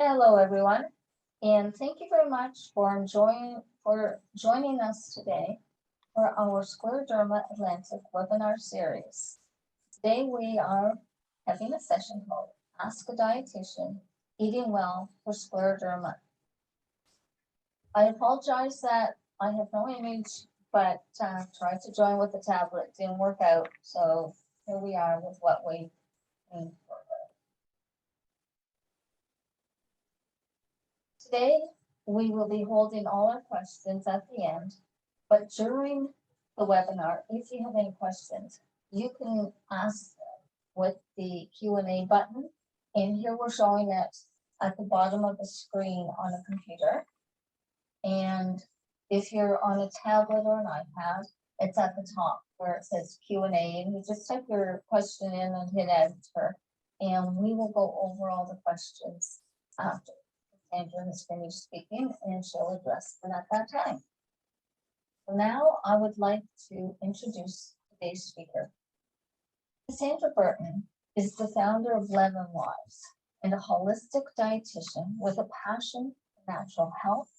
Hello, everyone, and thank you very much for joining us today for our Scleroderma Atlantic webinar series. Today we are having a session called Ask a Dietitian, Eating Well for Scleroderma. I apologize that I have no image, but tried to join with the tablet, didn't work out, so here we are with what we need for. Today, we will be holding all our questions at the end, but during the webinar, if you have any questions, you can ask them with the Q&A button. And here we're showing it at the bottom of the screen on a computer. And if you're on a tablet or an iPad, it's at the top where it says Q&A, and you just type your question in and hit enter, and we will go over all the questions after Cassandra has finished speaking, and she'll address them at that time. So now I would like to introduce today's speaker. Cassandra Burton is the founder of Lemon Wise and a holistic dietitian with a passion for natural health,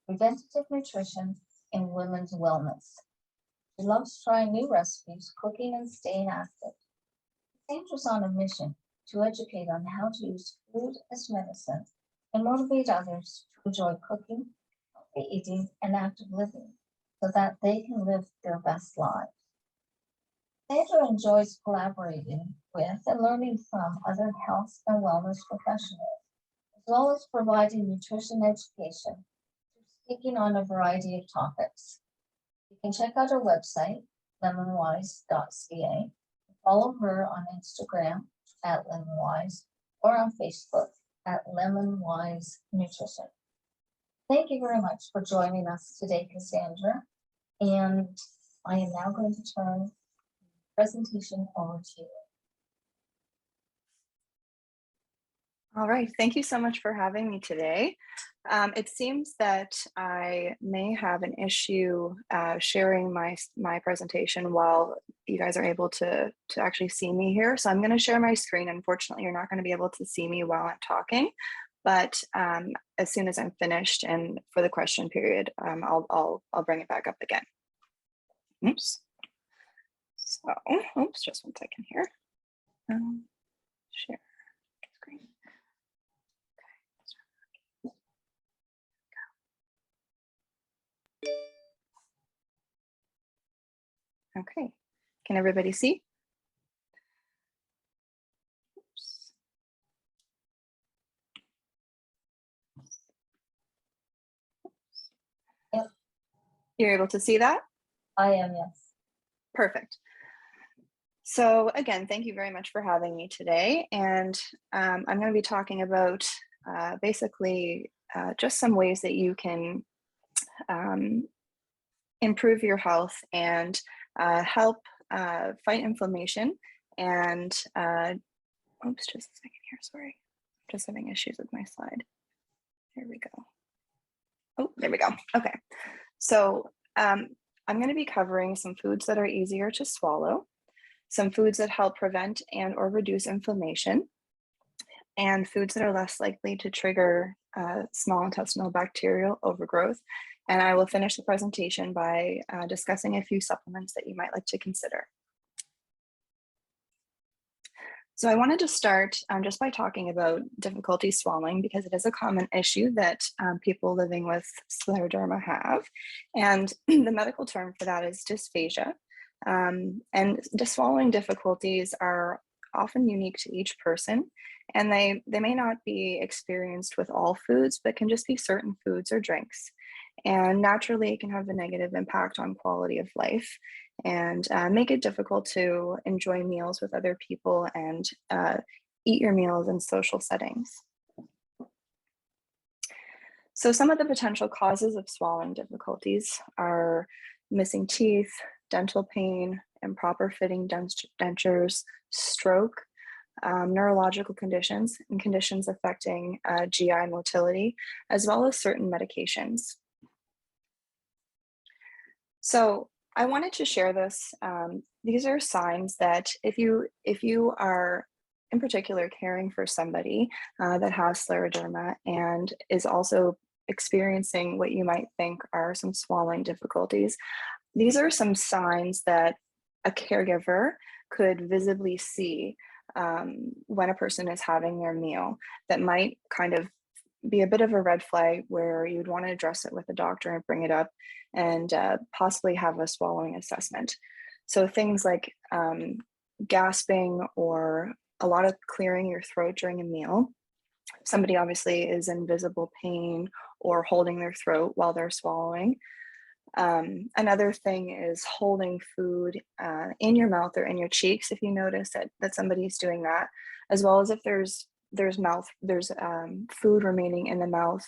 preventative nutrition, and women's wellness. She loves trying new recipes, cooking, and staying active. Cassandra's on a mission to educate on how to use food as medicine and motivate others to enjoy cooking, healthy eating, and active living so that they can live their best lives. Cassandra enjoys collaborating with and learning from other health and wellness professionals, as well as providing nutrition education through speaking on a variety of topics. You can check out her website, lemonwise.ca, follow her on Instagram at lemonwise or on Facebook at Lemon Wise Nutrition. Thank you very much for joining us today, Cassandra. And I am now going to turn the presentation over to you. All right, thank you so much for having me today. It seems that I may have an issue sharing my presentation while you guys are able to actually see me here. So I'm going to share my screen. Unfortunately, you're not going to be able to see me while I'm talking, but as soon as I'm finished and for the question period, I'll bring it back up again. Oops. So, oops, just one second here. Share screen. Okay, can everybody see? Oops. Yep. You're able to see that? I am, yes. Perfect. So again, thank you very much for having me today. And I'm going to be talking about basically just some ways that you can improve your health and help fight inflammation. And oops, just a second here, sorry. I'm just having issues with my slide. There we go. Oh, there we go. Okay. So I'm going to be covering some foods that are easier to swallow, some foods that help prevent and or reduce inflammation, and foods that are less likely to trigger small intestinal bacterial overgrowth. And I will finish the presentation by discussing a few supplements that you might like to consider. So I wanted to start just by talking about difficulty swallowing, because it is a common issue that people living with scleroderma have. And the medical term for that is dysphagia. And the swallowing difficulties are often unique to each person, and they may not be experienced with all foods, but can just be certain foods or drinks. And naturally, it can have a negative impact on quality of life and make it difficult to enjoy meals with other people and eat your meals in social settings. So some of the potential causes of swallowing difficulties are missing teeth, dental pain, improper fitting dentures, stroke, neurological conditions, and conditions affecting GI motility, as well as certain medications. So I wanted to share this. These are signs that if you are in particular caring for somebody that has scleroderma and is also experiencing what you might think are some swallowing difficulties, these are some signs that a caregiver could visibly see when a person is having their meal that might kind of be a bit of a red flag where you'd want to address it with a doctor and bring it up and possibly have a swallowing assessment. So things like gasping or a lot of clearing your throat during a meal. Somebody obviously is in visible pain or holding their throat while they're swallowing. Another thing is holding food in your mouth or in your cheeks if you notice that somebody's doing that, as well as if there's food remaining in the mouth,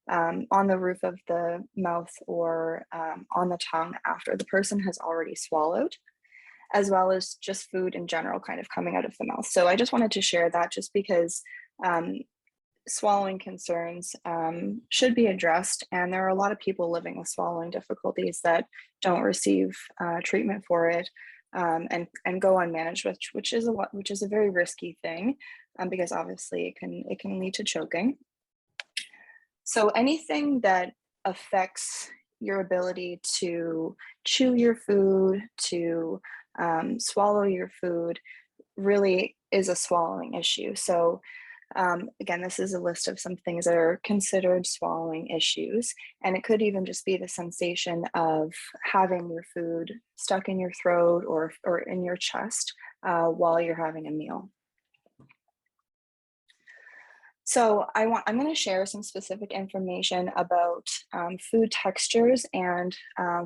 on the roof of the mouth or on the tongue after the person has already swallowed, as well as just food in general kind of coming out of the mouth. So I just wanted to share that just because swallowing concerns should be addressed, and there are a lot of people living with swallowing difficulties that don't receive treatment for it and go unmanaged, which is a very risky thing because obviously it can lead to choking. So anything that affects your ability to chew your food, to swallow your food, really is a swallowing issue. So again, this is a list of some things that are considered swallowing issues, and it could even just be the sensation of having your food stuck in your throat or in your chest while you're having a meal. So I'm going to share some specific information about food textures and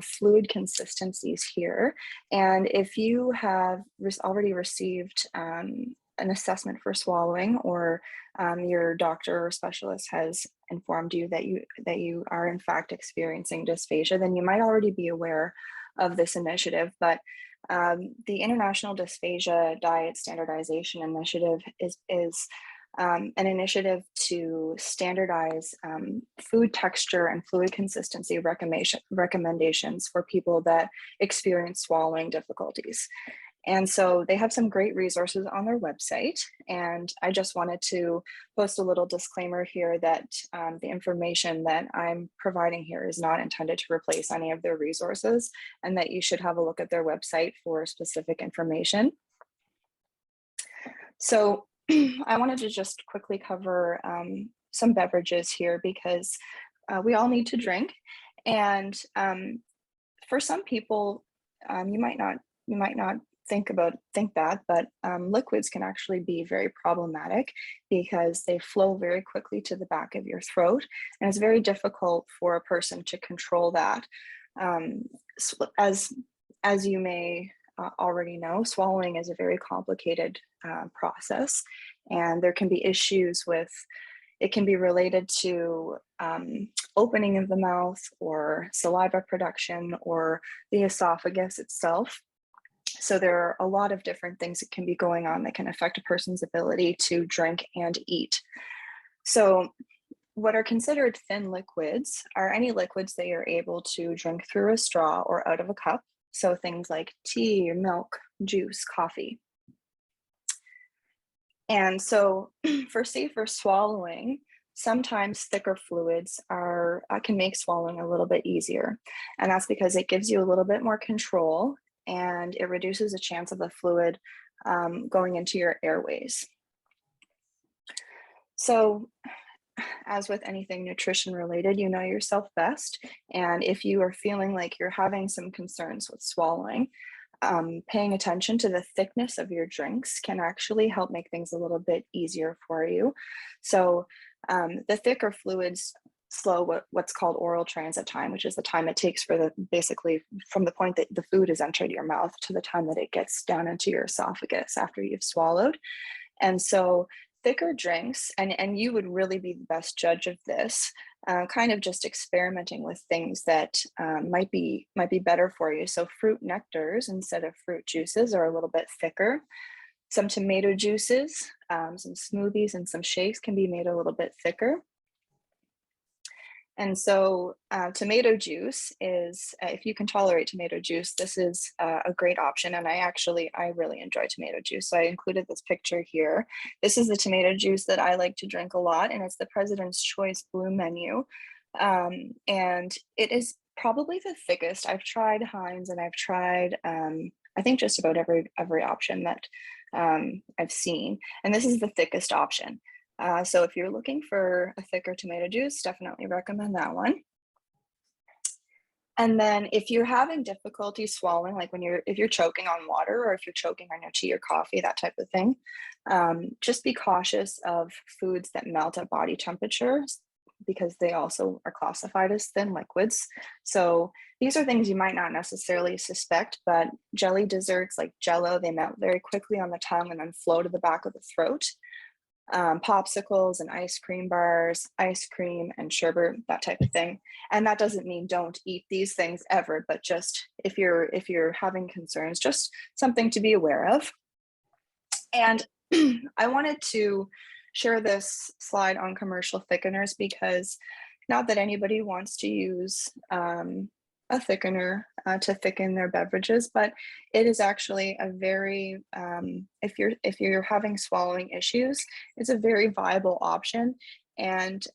fluid consistencies here. And if you have already received an assessment for swallowing, or your doctor or specialist has informed you that you are in fact experiencing dysphagia, then you might already be aware of this initiative. But the International Dysphagia Diet Standardization Initiative is an initiative to standardize food texture and fluid consistency recommendations for people that experience swallowing difficulties. And so they have some great resources on their website. And I just wanted to post a little disclaimer here that the information that I'm providing here is not intended to replace any of their resources, and that you should have a look at their website for specific information. So I wanted to just quickly cover some beverages here because we all need to drink. And for some people, you might not think that, but liquids can actually be very problematic because they flow very quickly to the back of your throat, and it's very difficult for a person to control that. As you may already know, swallowing is a very complicated process, and there can be issues with it can be related to opening of the mouth or saliva production or the esophagus itself. So there are a lot of different things that can be going on that can affect a person's ability to drink and eat. So what are considered thin liquids are any liquids that you're able to drink through a straw or out of a cup. So things like tea, milk, juice, coffee. And so for safer swallowing, sometimes thicker fluids can make swallowing a little bit easier. And that's because it gives you a little bit more control, and it reduces the chance of the fluid going into your airways. So as with anything nutrition related, you know yourself best. And if you are feeling like you're having some concerns with swallowing, paying attention to the thickness of your drinks can actually help make things a little bit easier for you. So the thicker fluids slow what's called oral transit time, which is the time it takes for basically from the point that the food has entered your mouth to the time that it gets down into your esophagus after you've swallowed. And so thicker drinks, and you would really be the best judge of this, kind of just experimenting with things that might be better for you. So fruit nectars instead of fruit juices are a little bit thicker. Some tomato juices, some smoothies, and some shakes can be made a little bit thicker. And so tomato juice is, if you can tolerate tomato juice, this is a great option. And I really enjoy tomato juice. So I included this picture here. This is the tomato juice that I like to drink a lot, and it's the President's Choice Blue Menu. And it is probably the thickest. I've tried Heinz, and I've tried, I think, just about every option that I've seen. And this is the thickest option. So if you're looking for a thicker tomato juice, definitely recommend that one. And then if you're having difficulty swallowing, like if you're choking on water, or if you're choking on your tea or coffee, that type of thing, just be cautious of foods that melt at body temperature, because they also are classified as thin liquids. So these are things you might not necessarily suspect, but jelly desserts like Jell-O, they melt very quickly on the tongue and then flow to the back of the throat. Popsicles and ice cream bars, ice cream and sherbet, that type of thing. And that doesn't mean don't eat these things ever, but just if you're having concerns, just something to be aware of. And I wanted to share this slide on commercial thickeners, because not that anybody wants to use a thickener to thicken their beverages, but it is actually a very, if you're having swallowing issues, it's a very viable option. And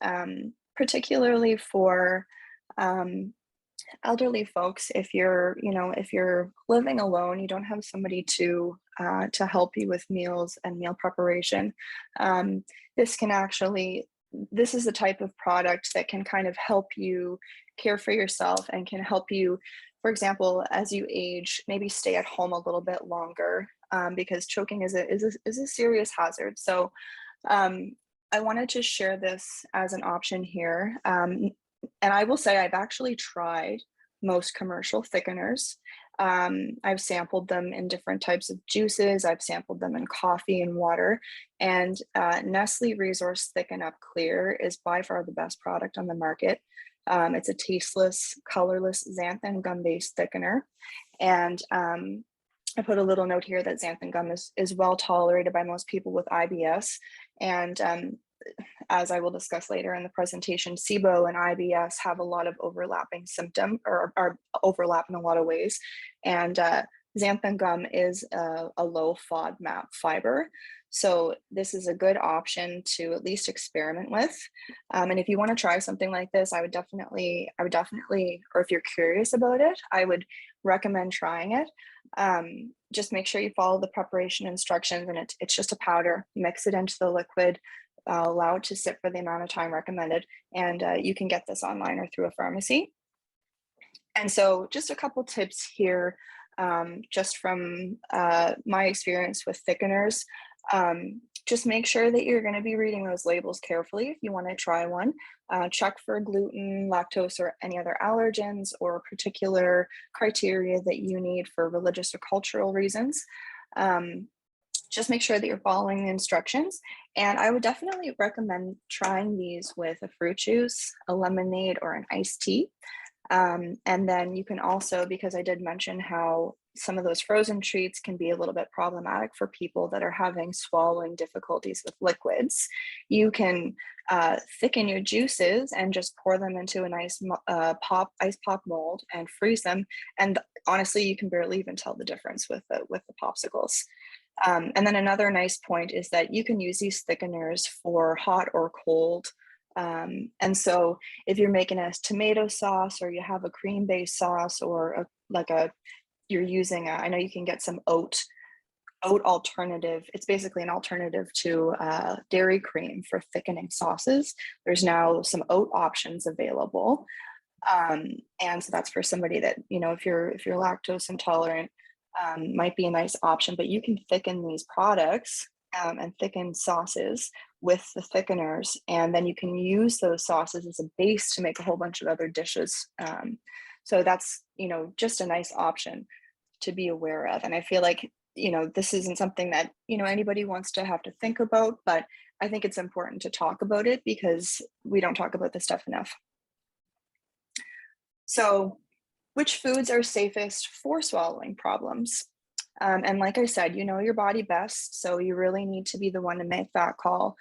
particularly for elderly folks, if you're living alone, you don't have somebody to help you with meals and meal preparation, this is the type of product that can kind of help you care for yourself and can help you, for example, as you age, maybe stay at home a little bit longer, because choking is a serious hazard. So I wanted to share this as an option here. And I will say I've actually tried most commercial thickeners. I've sampled them in different types of juices. I've sampled them in coffee and water. And Nestle Resource Thicken Up Clear is by far the best product on the market. It's a tasteless, colorless xanthan gum-based thickener. And I put a little note here that xanthan gum is well tolerated by most people with IBS. And as I will discuss later in the presentation, SIBO and IBS have a lot of overlapping symptoms, or are overlap in a lot of ways. And xanthan gum is a low FODMAP fiber. So this is a good option to at least experiment with. And if you want to try something like this, I would definitely, or if you're curious about it, I would recommend trying it. Just make sure you follow the preparation instructions, and it's just a powder. Mix it into the liquid, allow it to sit for the amount of time recommended, and you can get this online or through a pharmacy. And so just a couple tips here, just from my experience with thickeners. Just make sure that you're going to be reading those labels carefully if you want to try one. Check for gluten, lactose, or any other allergens or particular criteria that you need for religious or cultural reasons. Just make sure that you're following the instructions. And I would definitely recommend trying these with a fruit juice, a lemonade, or an iced tea. And then you can also, because I did mention how some of those frozen treats can be a little bit problematic for people that are having swallowing difficulties with liquids, you can thicken your juices and just pour them into a nice ice pop mold and freeze them. And honestly, you can barely even tell the difference with the popsicles. And then another nice point is that you can use these thickeners for hot or cold. And so if you're making a tomato sauce, or you have a cream-based sauce, or you're using I know you can get some oat alternative. It's basically an alternative to dairy cream for thickening sauces. There's now some oat options available. And so that's for somebody that, if you're lactose intolerant, might be a nice option. But you can thicken these products and thicken sauces with the thickeners, and then you can use those sauces as a base to make a whole bunch of other dishes. So that's, just a nice option to be aware of. And I feel like, this isn't something that, anybody wants to have to think about, but I think it's important to talk about it because we don't talk about this stuff enough. So which foods are safest for swallowing problems? And like I said, you know your body best, so you really need to be the one to make that call.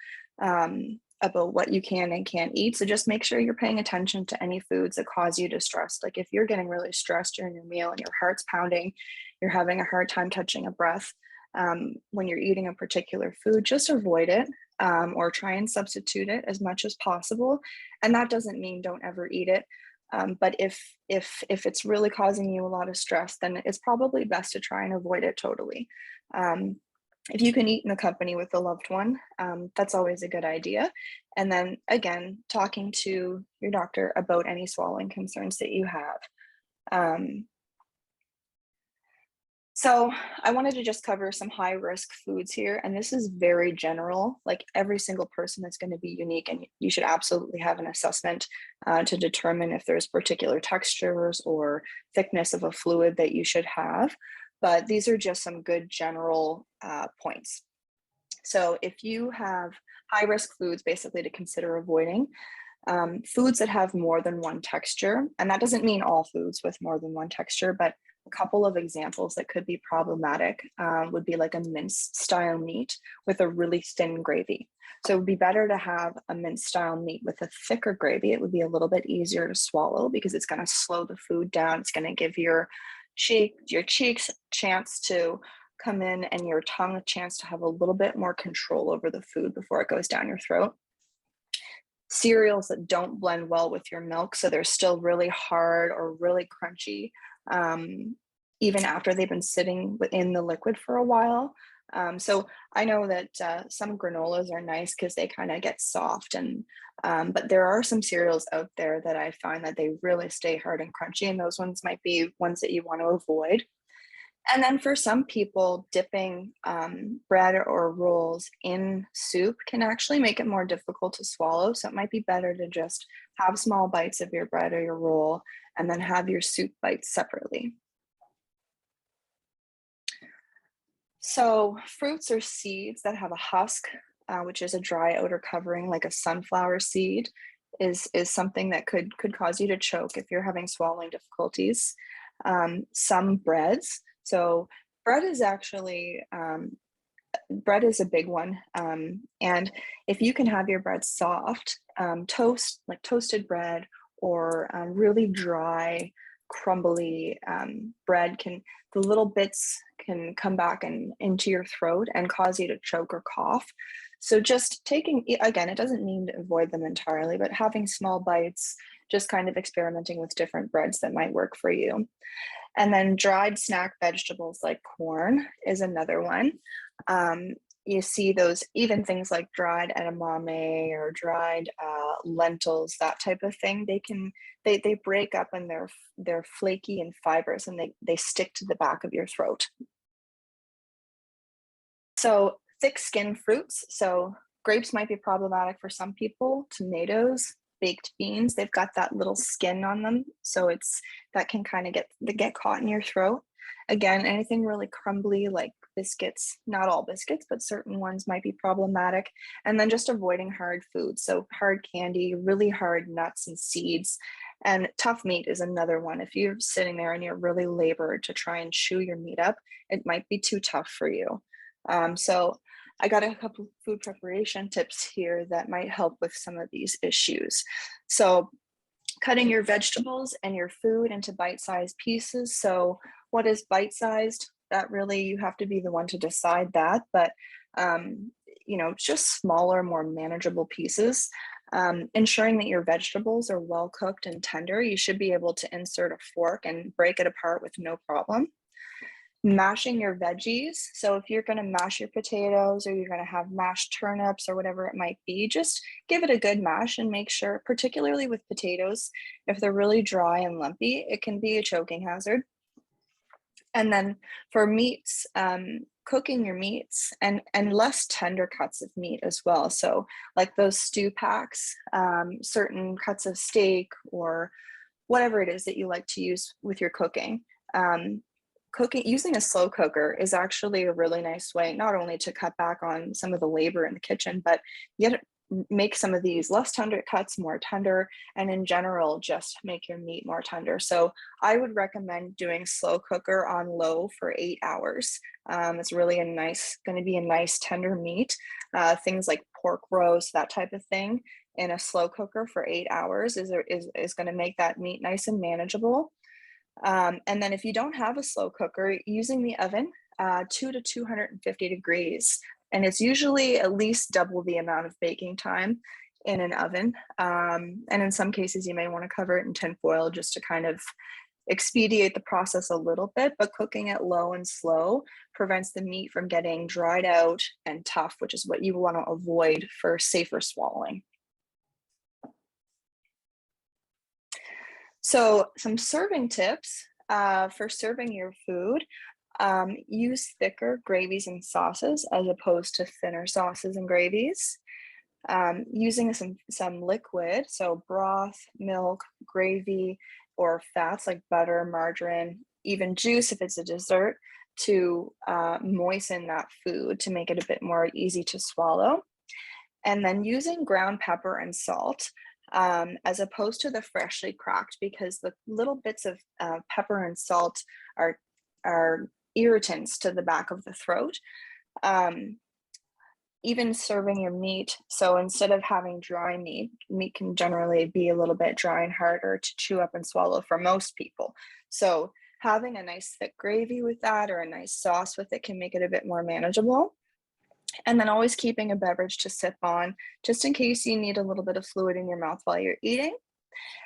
about what you can and can't eat. So just make sure you're paying attention to any foods that cause you distress. Like if you're getting really stressed during your meal and your heart's pounding, you're having a hard time catching a breath when you're eating a particular food, just avoid it or try and substitute it as much as possible. And that doesn't mean don't ever eat it. But if it's really causing you a lot of stress, then it's probably best to try and avoid it totally. If you can eat in the company with a loved one, that's always a good idea. And then again, talking to your doctor about any swallowing concerns that you have. So I wanted to just cover some high risk foods here, and this is very general. Like every single person is going to be unique, and you should absolutely have an assessment to determine if there's particular textures or thickness of a fluid that you should have. But these are just some good general points. So if you have high risk foods, basically to consider avoiding, foods that have more than one texture, and that doesn't mean all foods with more than one texture, but a couple of examples that could be problematic would be like a mince style meat with a really thin gravy. So it would be better to have a mince style meat with a thicker gravy. It would be a little bit easier to swallow because it's going to slow the food down. It's going to give your cheeks a chance to come in and your tongue a chance to have a little bit more control over the food before it goes down your throat. Cereals that don't blend well with your milk, so they're still really hard or really crunchy, even after they've been sitting within the liquid for a while. So I know that some granolas are nice because they kind of get soft, and but there are some cereals out there that I find that they really stay hard and crunchy, and those ones might be ones that you want to avoid. And then for some people, dipping bread or rolls in soup can actually make it more difficult to swallow. So it might be better to just have small bites of your bread or your roll and then have your soup bites separately. So fruits or seeds that have a husk, which is a dry outer covering like a sunflower seed, is something that could cause you to choke if you're having swallowing difficulties. Some breads. So bread is actually, bread is a big one. And if you can have your bread soft, toast, like toasted bread or really dry, crumbly bread the little bits can come back into your throat and cause you to choke or cough. So just taking, again, it doesn't mean to avoid them entirely, but having small bites, just kind of experimenting with different breads that might work for you. And then dried snack vegetables like corn is another one. You see those, even things like dried edamame or dried lentils, that type of thing, they break up and they're flaky and fibrous and they stick to the back of your throat. So thick skinned fruits. So grapes might be problematic for some people, tomatoes, baked beans, they've got that little skin on them. So that can kind of get caught in your throat. Again, anything really crumbly like biscuits, not all biscuits, but certain ones might be problematic. And then just avoiding hard foods. So hard candy, really hard nuts and seeds. And tough meat is another one. If you're sitting there and you're really labored to try and chew your meat up, it might be too tough for you. So I got a couple food preparation tips here that might help with some of these issues. So cutting your vegetables and your food into bite-sized pieces. So what is bite-sized? That really, you have to be the one to decide that, but just smaller, more manageable pieces. Ensuring that your vegetables are well cooked and tender. You should be able to insert a fork and break it apart with no problem. Mashing your veggies. So if you're going to mash your potatoes or you're going to have mashed turnips or whatever it might be, just give it a good mash and make sure, particularly with potatoes, if they're really dry and lumpy, it can be a choking hazard. And then for meats, cooking your meats and less tender cuts of meat as well. So like those stew packs, certain cuts of steak or whatever it is that you like to use with your cooking. Using a slow cooker is actually a really nice way, not only to cut back on some of the labor in the kitchen, but get make some of these less tender cuts more tender, and in general, just make your meat more tender. So I would recommend doing slow cooker on low for 8 hours. It's really going to be a nice tender meat. Things like pork roast, that type of thing, in a slow cooker for 8 hours is going to make that meat nice and manageable. And then if you don't have a slow cooker, using the oven, 2 to 250 degrees, and it's usually at least double the amount of baking time in an oven. And in some cases, you may want to cover it in tin foil just to kind of expedite the process a little bit, but cooking it low and slow prevents the meat from getting dried out and tough, which is what you want to avoid for safer swallowing. So some serving tips for serving your food. Use thicker gravies and sauces as opposed to thinner sauces and gravies. Using some liquid, so broth, milk, gravy, or fats like butter, margarine, even juice if it's a dessert, to moisten that food to make it a bit more easy to swallow. And then using ground pepper and salt as opposed to the freshly cracked, because the little bits of pepper and salt are irritants to the back of the throat. Even serving your meat, so instead of having dry meat can generally be a little bit dry and harder to chew up and swallow for most people. So having a nice thick gravy with that, or a nice sauce with it, can make it a bit more manageable. And then always keeping a beverage to sip on, just in case you need a little bit of fluid in your mouth while you're eating.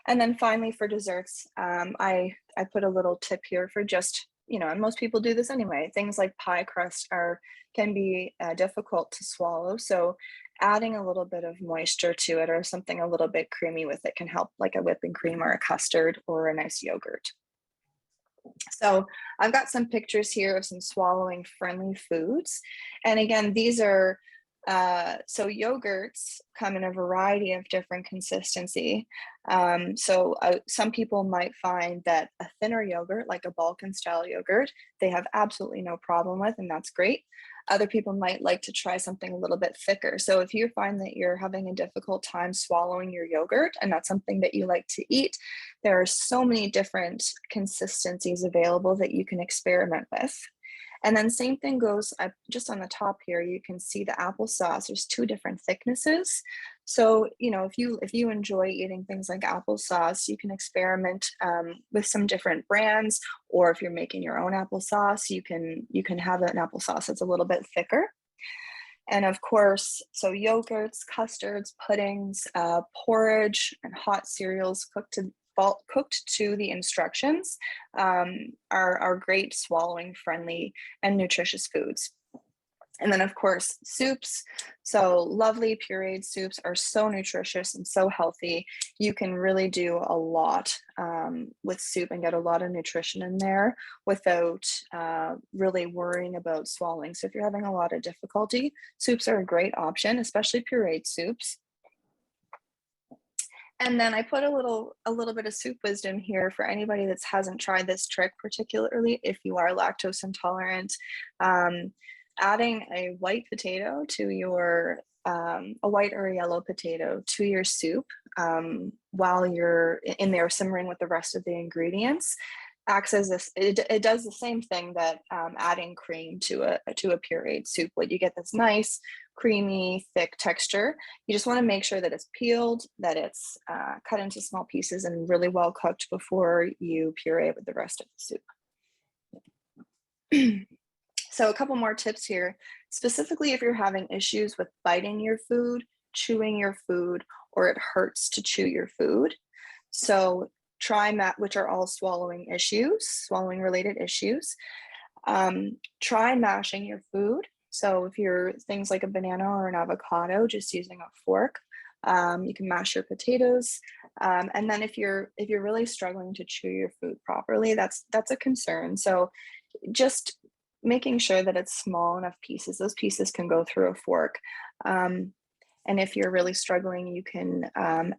And then finally, for desserts, I put a little tip here for just, and most people do this anyway, things like pie crust can be difficult to swallow. So adding a little bit of moisture to it, or something a little bit creamy with it, can help, like a whipping cream or a custard or a nice yogurt. So I've got some pictures here of some swallowing friendly foods. And again, these are, so yogurts come in a variety of different consistency. So some people might find that a thinner yogurt, like a Balkan style yogurt, they have absolutely no problem with, and that's great. Other people might like to try something a little bit thicker. So if you find that you're having a difficult time swallowing your yogurt, and that's something that you like to eat, there are so many different consistencies available that you can experiment with. And then same thing goes just on the top here, you can see the applesauce. There's 2 different thicknesses. So, if you enjoy eating things like applesauce, you can experiment with some different brands, or if you're making your own applesauce, you can have an applesauce that's a little bit thicker. And of course, so yogurts, custards, puddings, porridge, and hot cereals cooked to the instructions are great swallowing friendly and nutritious foods. And then of course, soups. So lovely pureed soups are so nutritious and so healthy. You can really do a lot with soup and get a lot of nutrition in there without really worrying about swallowing. So if you're having a lot of difficulty, soups are a great option, especially pureed soups. And then I put a little bit of soup wisdom here for anybody that hasn't tried this trick, particularly if you are lactose intolerant. Adding a white potato to your, a white or a yellow potato to your soup while you're in there simmering with the rest of the ingredients acts as this. It does the same thing that adding cream to a pureed soup would. You get this nice, creamy, thick texture. You just want to make sure that it's peeled, that it's cut into small pieces, and really well cooked before you puree with the rest of the soup. So a couple more tips here, specifically if you're having issues with biting your food, chewing your food, or it hurts to chew your food. So which are all swallowing related issues. Try mashing your food. So if you're things like a banana or an avocado, just using a fork, you can mash your potatoes. And then if you're really struggling to chew your food properly, that's a concern. So just making sure that it's small enough pieces. Those pieces can go through a fork. And And if you're really struggling, you can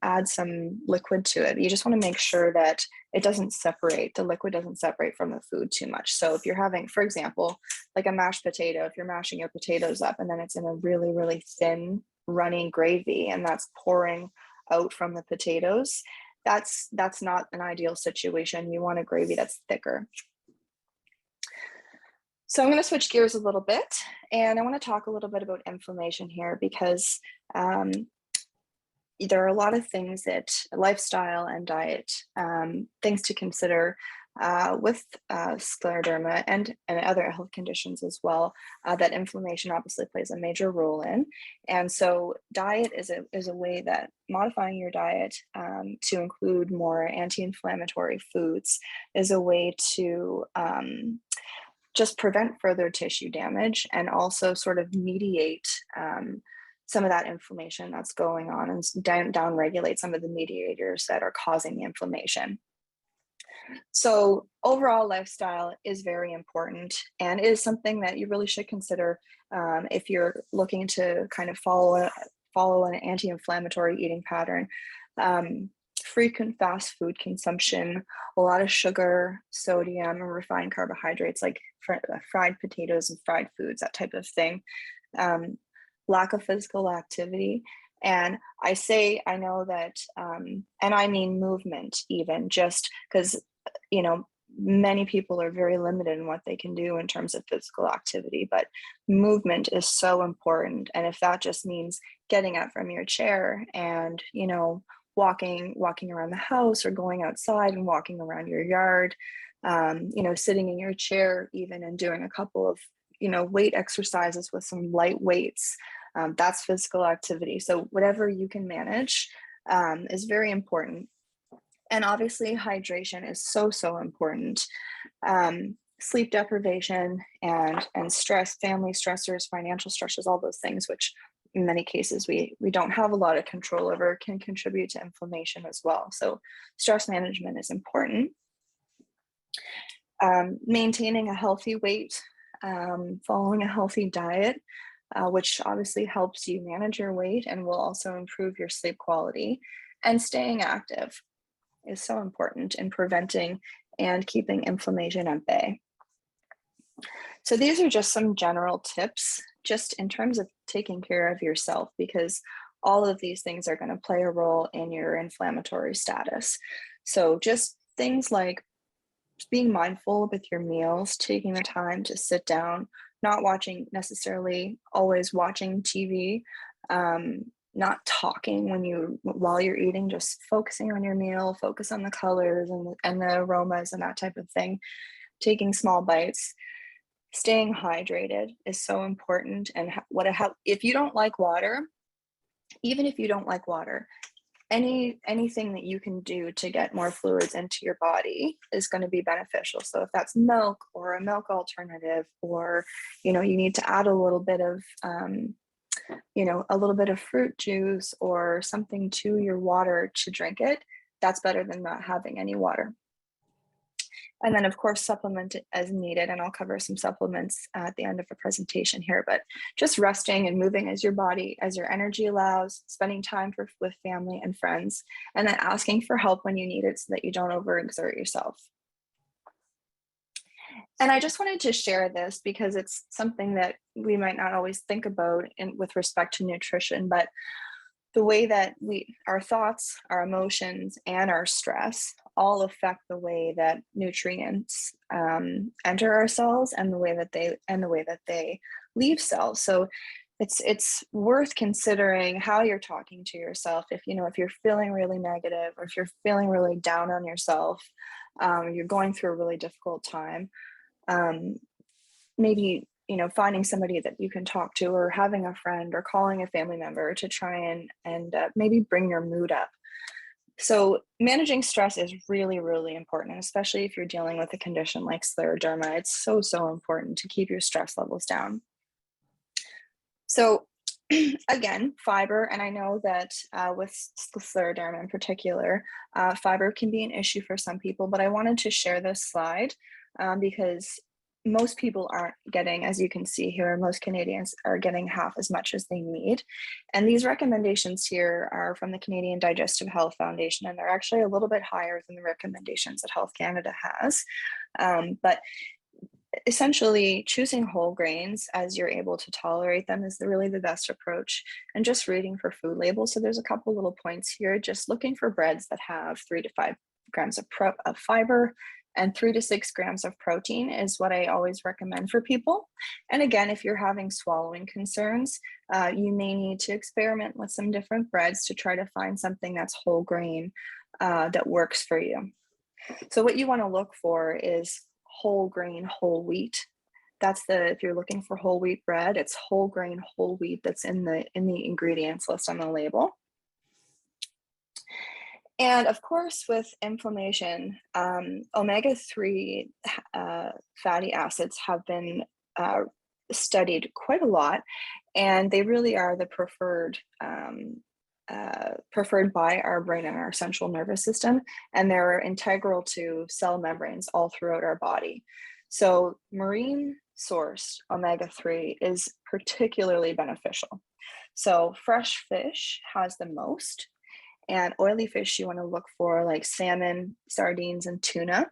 add some liquid to it. You just want to make sure that it doesn't separate, the liquid doesn't separate from the food too much. So if you're having, for example, like a mashed potato, if you're mashing your potatoes up and then it's in a really, really thin running gravy and that's pouring out from the potatoes, that's not an ideal situation. You want a gravy that's thicker. So I'm going to switch gears a little bit, and I want to talk a little bit about inflammation here, because there are a lot of things that lifestyle and diet, things to consider with scleroderma and other health conditions as well, that inflammation obviously plays a major role in. And so diet is a way that modifying your diet to include more anti-inflammatory foods is a way to just prevent further tissue damage and also sort of mediate some of that inflammation that's going on and down regulate some of the mediators that are causing the inflammation. So overall lifestyle is very important and is something that you really should consider if you're looking to kind of follow an anti-inflammatory eating pattern. Frequent fast food consumption, a lot of sugar, sodium, and refined carbohydrates like fried potatoes and fried foods, that type of thing. Lack of physical activity. And I know that, and I mean movement even, just because, you know, many people are very limited in what they can do in terms of physical activity, but movement is so important. And if that just means getting up from your chair and, you know, walking around the house or going outside and walking around your yard, you know, sitting in your chair even and doing a couple of, you know, weight exercises with some light weights, that's physical activity. So whatever you can manage is very important. And obviously hydration is so important. Sleep deprivation and stress, family stressors, financial stressors, all those things, which in many cases we don't have a lot of control over, can contribute to inflammation as well. So stress management is important. Maintaining a healthy weight, following a healthy diet, which obviously helps you manage your weight and will also improve your sleep quality. And staying active is so important in preventing and keeping inflammation at bay. So these are just some general tips just in terms of taking care of yourself, because all of these things are going to play a role in your inflammatory status. So just things like being mindful with your meals, taking the time to sit down, not watching necessarily always watching TV, not talking while you're eating, just focusing on your meal, focus on the colors and the aromas and that type of thing, taking small bites. Staying hydrated is so important. And if you don't like water, even if you don't like water, anything that you can do to get more fluids into your body is going to be beneficial. So if that's milk or a milk alternative, or, you know, you need to add a little bit of, you know, a little bit of fruit juice or something to your water to drink it, that's better than not having any water. And then, of course, supplement it as needed. And I'll cover some supplements at the end of the presentation here. But just resting and moving as your energy allows, spending time with family and friends, and then asking for help when you need it so that you don't overexert yourself. And I just wanted to share this because it's something that we might not always think about with respect to nutrition, but the way that our thoughts, our emotions, and our stress all affect the way that nutrients enter our cells and the way that they leave cells. So it's worth considering how you're talking to yourself. If you're feeling really negative, or if you're feeling really down on yourself, you're going through a really difficult time, maybe finding somebody that you can talk to, or having a friend, or calling a family member to try and maybe bring your mood up. So managing stress is really, really important, especially if you're dealing with a condition like scleroderma. It's so important to keep your stress levels down. So again, fiber, and I know that with scleroderma in particular, fiber can be an issue for some people, but I wanted to share this slide because most people aren't getting, as you can see here, most Canadians are getting half as much as they need. And these recommendations here are from the Canadian Digestive Health Foundation, and they're actually a little bit higher than the recommendations that Health Canada has. But essentially, choosing whole grains as you're able to tolerate them is really the best approach. And just reading for food labels. So there's a couple little points here, just looking for breads that have 3 to 5 grams of fiber, and 3 to 6 grams of protein is what I always recommend for people. And again, if you're having swallowing concerns, you may need to experiment with some different breads to try to find something that's whole grain that works for you. So what you want to look for is whole grain, whole wheat. That's if you're looking for whole wheat bread, it's whole grain, whole wheat that's in the ingredients list on the label. And of course, with inflammation, omega-3 fatty acids have been studied quite a lot, and they really are the preferred by our brain and our central nervous system, and they're integral to cell membranes all throughout our body. So marine source omega-3 is particularly beneficial. So fresh fish has the most. And oily fish, you want to look for like salmon, sardines, and tuna.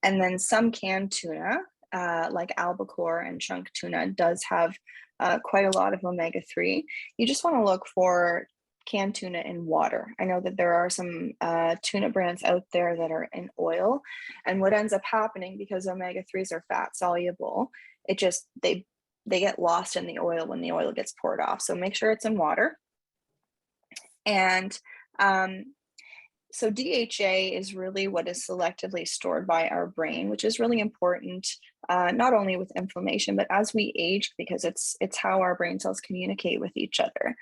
And then some canned tuna, like albacore and chunk tuna, does have quite a lot of omega-3. You just want to look for canned tuna in water. I know that there are some tuna brands out there that are in oil. And what ends up happening, because omega-3s are fat soluble, they get lost in the oil when the oil gets poured off. So make sure it's in water. And so DHA is really what is selectively stored by our brain, which is really important, not only with inflammation, but as we age, because it's how our brain cells communicate with each other.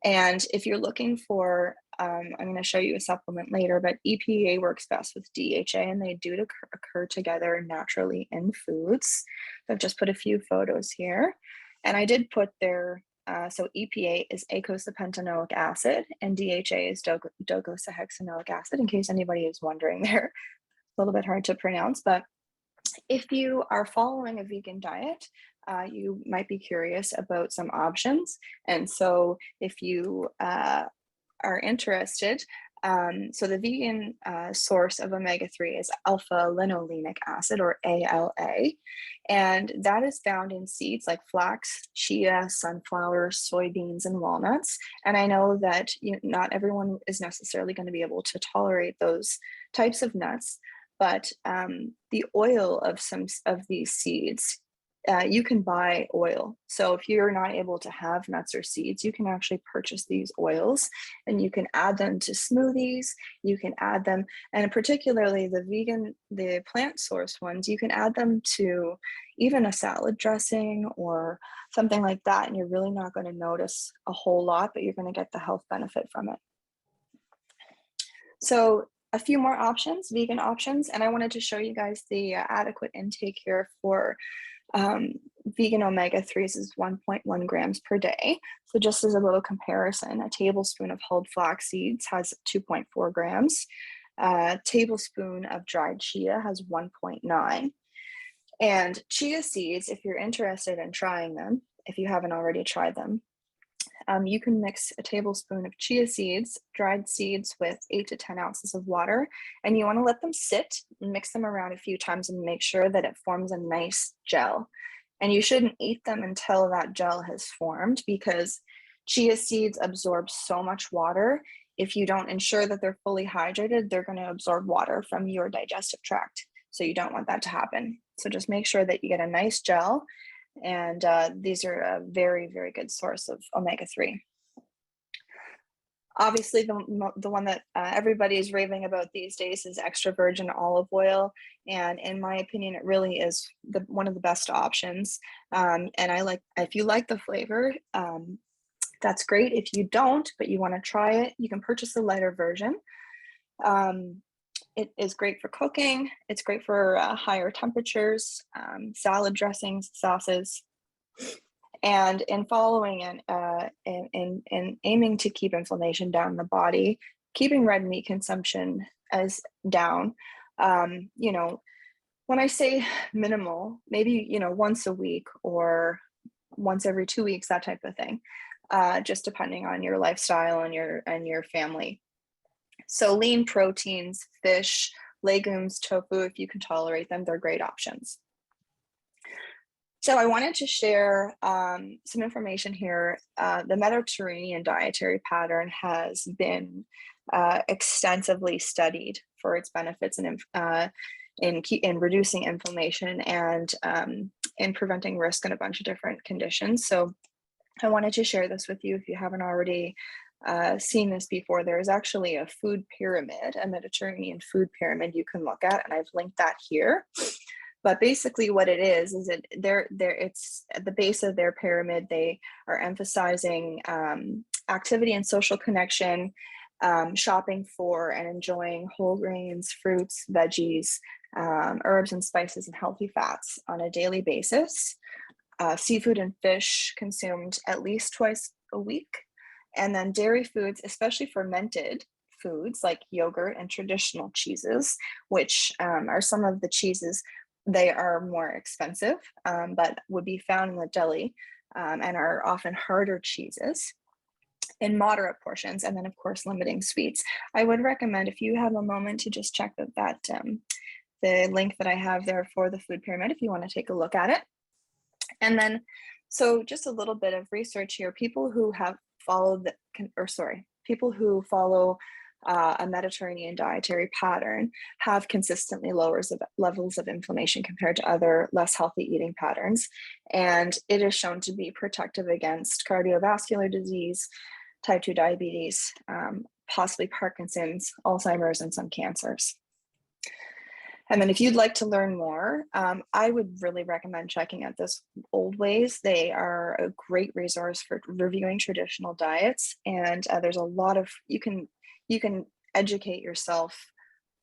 And if you're looking for, I'm going to show you a supplement later, but EPA works best with DHA, and they do occur together naturally in foods. So I've just put a few photos here, and I did put their so EPA is eicosapentaenoic acid, and DHA is docosahexaenoic acid, in case anybody is wondering there. A little bit hard to pronounce, but if you are following a vegan diet, you might be curious about some options. And so if you are interested, so the vegan source of omega-3 is alpha-linolenic acid, or ALA, and that is found in seeds like flax, chia, sunflower, soybeans, and walnuts. And I know that not everyone is necessarily going to be able to tolerate those types of nuts, but the oil of some of these seeds, you can buy oil. So if you're not able to have nuts or seeds, you can actually purchase these oils, and you can add them to smoothies. You can add them, and particularly the plant source ones, you can add them to even a salad dressing or something like that. And you're really not going to notice a whole lot, but you're going to get the health benefit from it. So a few more options, vegan options, and I wanted to show you guys the adequate intake here for vegan omega-3s is 1.1 grams per day. So just as a little comparison, a tablespoon of hulled flax seeds has 2.4 grams. A tablespoon of dried chia has 1.9. And chia seeds, if you're interested in trying them, if you haven't already tried them, you can mix a tablespoon of chia seeds, dried seeds, with 8 to 10 ounces of water, and you want to let them sit and mix them around a few times and make sure that it forms a nice gel. And you shouldn't eat them until that gel has formed, because chia seeds absorb so much water. If you don't ensure that they're fully hydrated, they're going to absorb water from your digestive tract. So you don't want that to happen. So just make sure that you get a nice gel. And these are a very, very good source of omega-3. Obviously, the one that everybody is raving about these days is extra virgin olive oil. And in my opinion, it really is one of the best options. And if you like the flavor, that's great. If you don't, but you want to try it, you can purchase the lighter version. It is great for cooking. It's great for higher temperatures, salad dressings, sauces. And in following and aiming to keep inflammation down in the body, keeping red meat consumption as down, When I say minimal, maybe, once a week or once every 2 weeks, that type of thing, just depending on your lifestyle and your family. So lean proteins, fish, legumes, tofu, if you can tolerate them, they're great options. So I wanted to share some information here. The Mediterranean dietary pattern has been extensively studied for its benefits in reducing inflammation and in preventing risk in a bunch of different conditions. So I wanted to share this with you if you haven't already seen this before. There is actually a food pyramid, a Mediterranean food pyramid you can look at, and I've linked that here. But basically what it is it's at the base of their pyramid, they are emphasizing activity and social connection, shopping for and enjoying whole grains, fruits, veggies, herbs and spices, and healthy fats on a daily basis. Seafood and fish consumed at least twice a week. And then dairy foods, especially fermented foods like yogurt and traditional cheeses, which are some of the cheeses. They are more expensive, but would be found in the deli and are often harder cheeses in moderate portions. And then, of course, limiting sweets. I would recommend, if you have a moment, to just check that the link that I have there for the food pyramid, if you want to take a look at it. And then, so just a little bit of research here. People who have followed, people who follow a Mediterranean dietary pattern have consistently lower levels of inflammation compared to other less healthy eating patterns. And it is shown to be protective against cardiovascular disease, type 2 diabetes, possibly Parkinson's, Alzheimer's, and some cancers. And then if you'd like to learn more, I would really recommend checking out this Old Ways. They are a great resource for reviewing traditional diets. And there's a lot of, you can educate yourself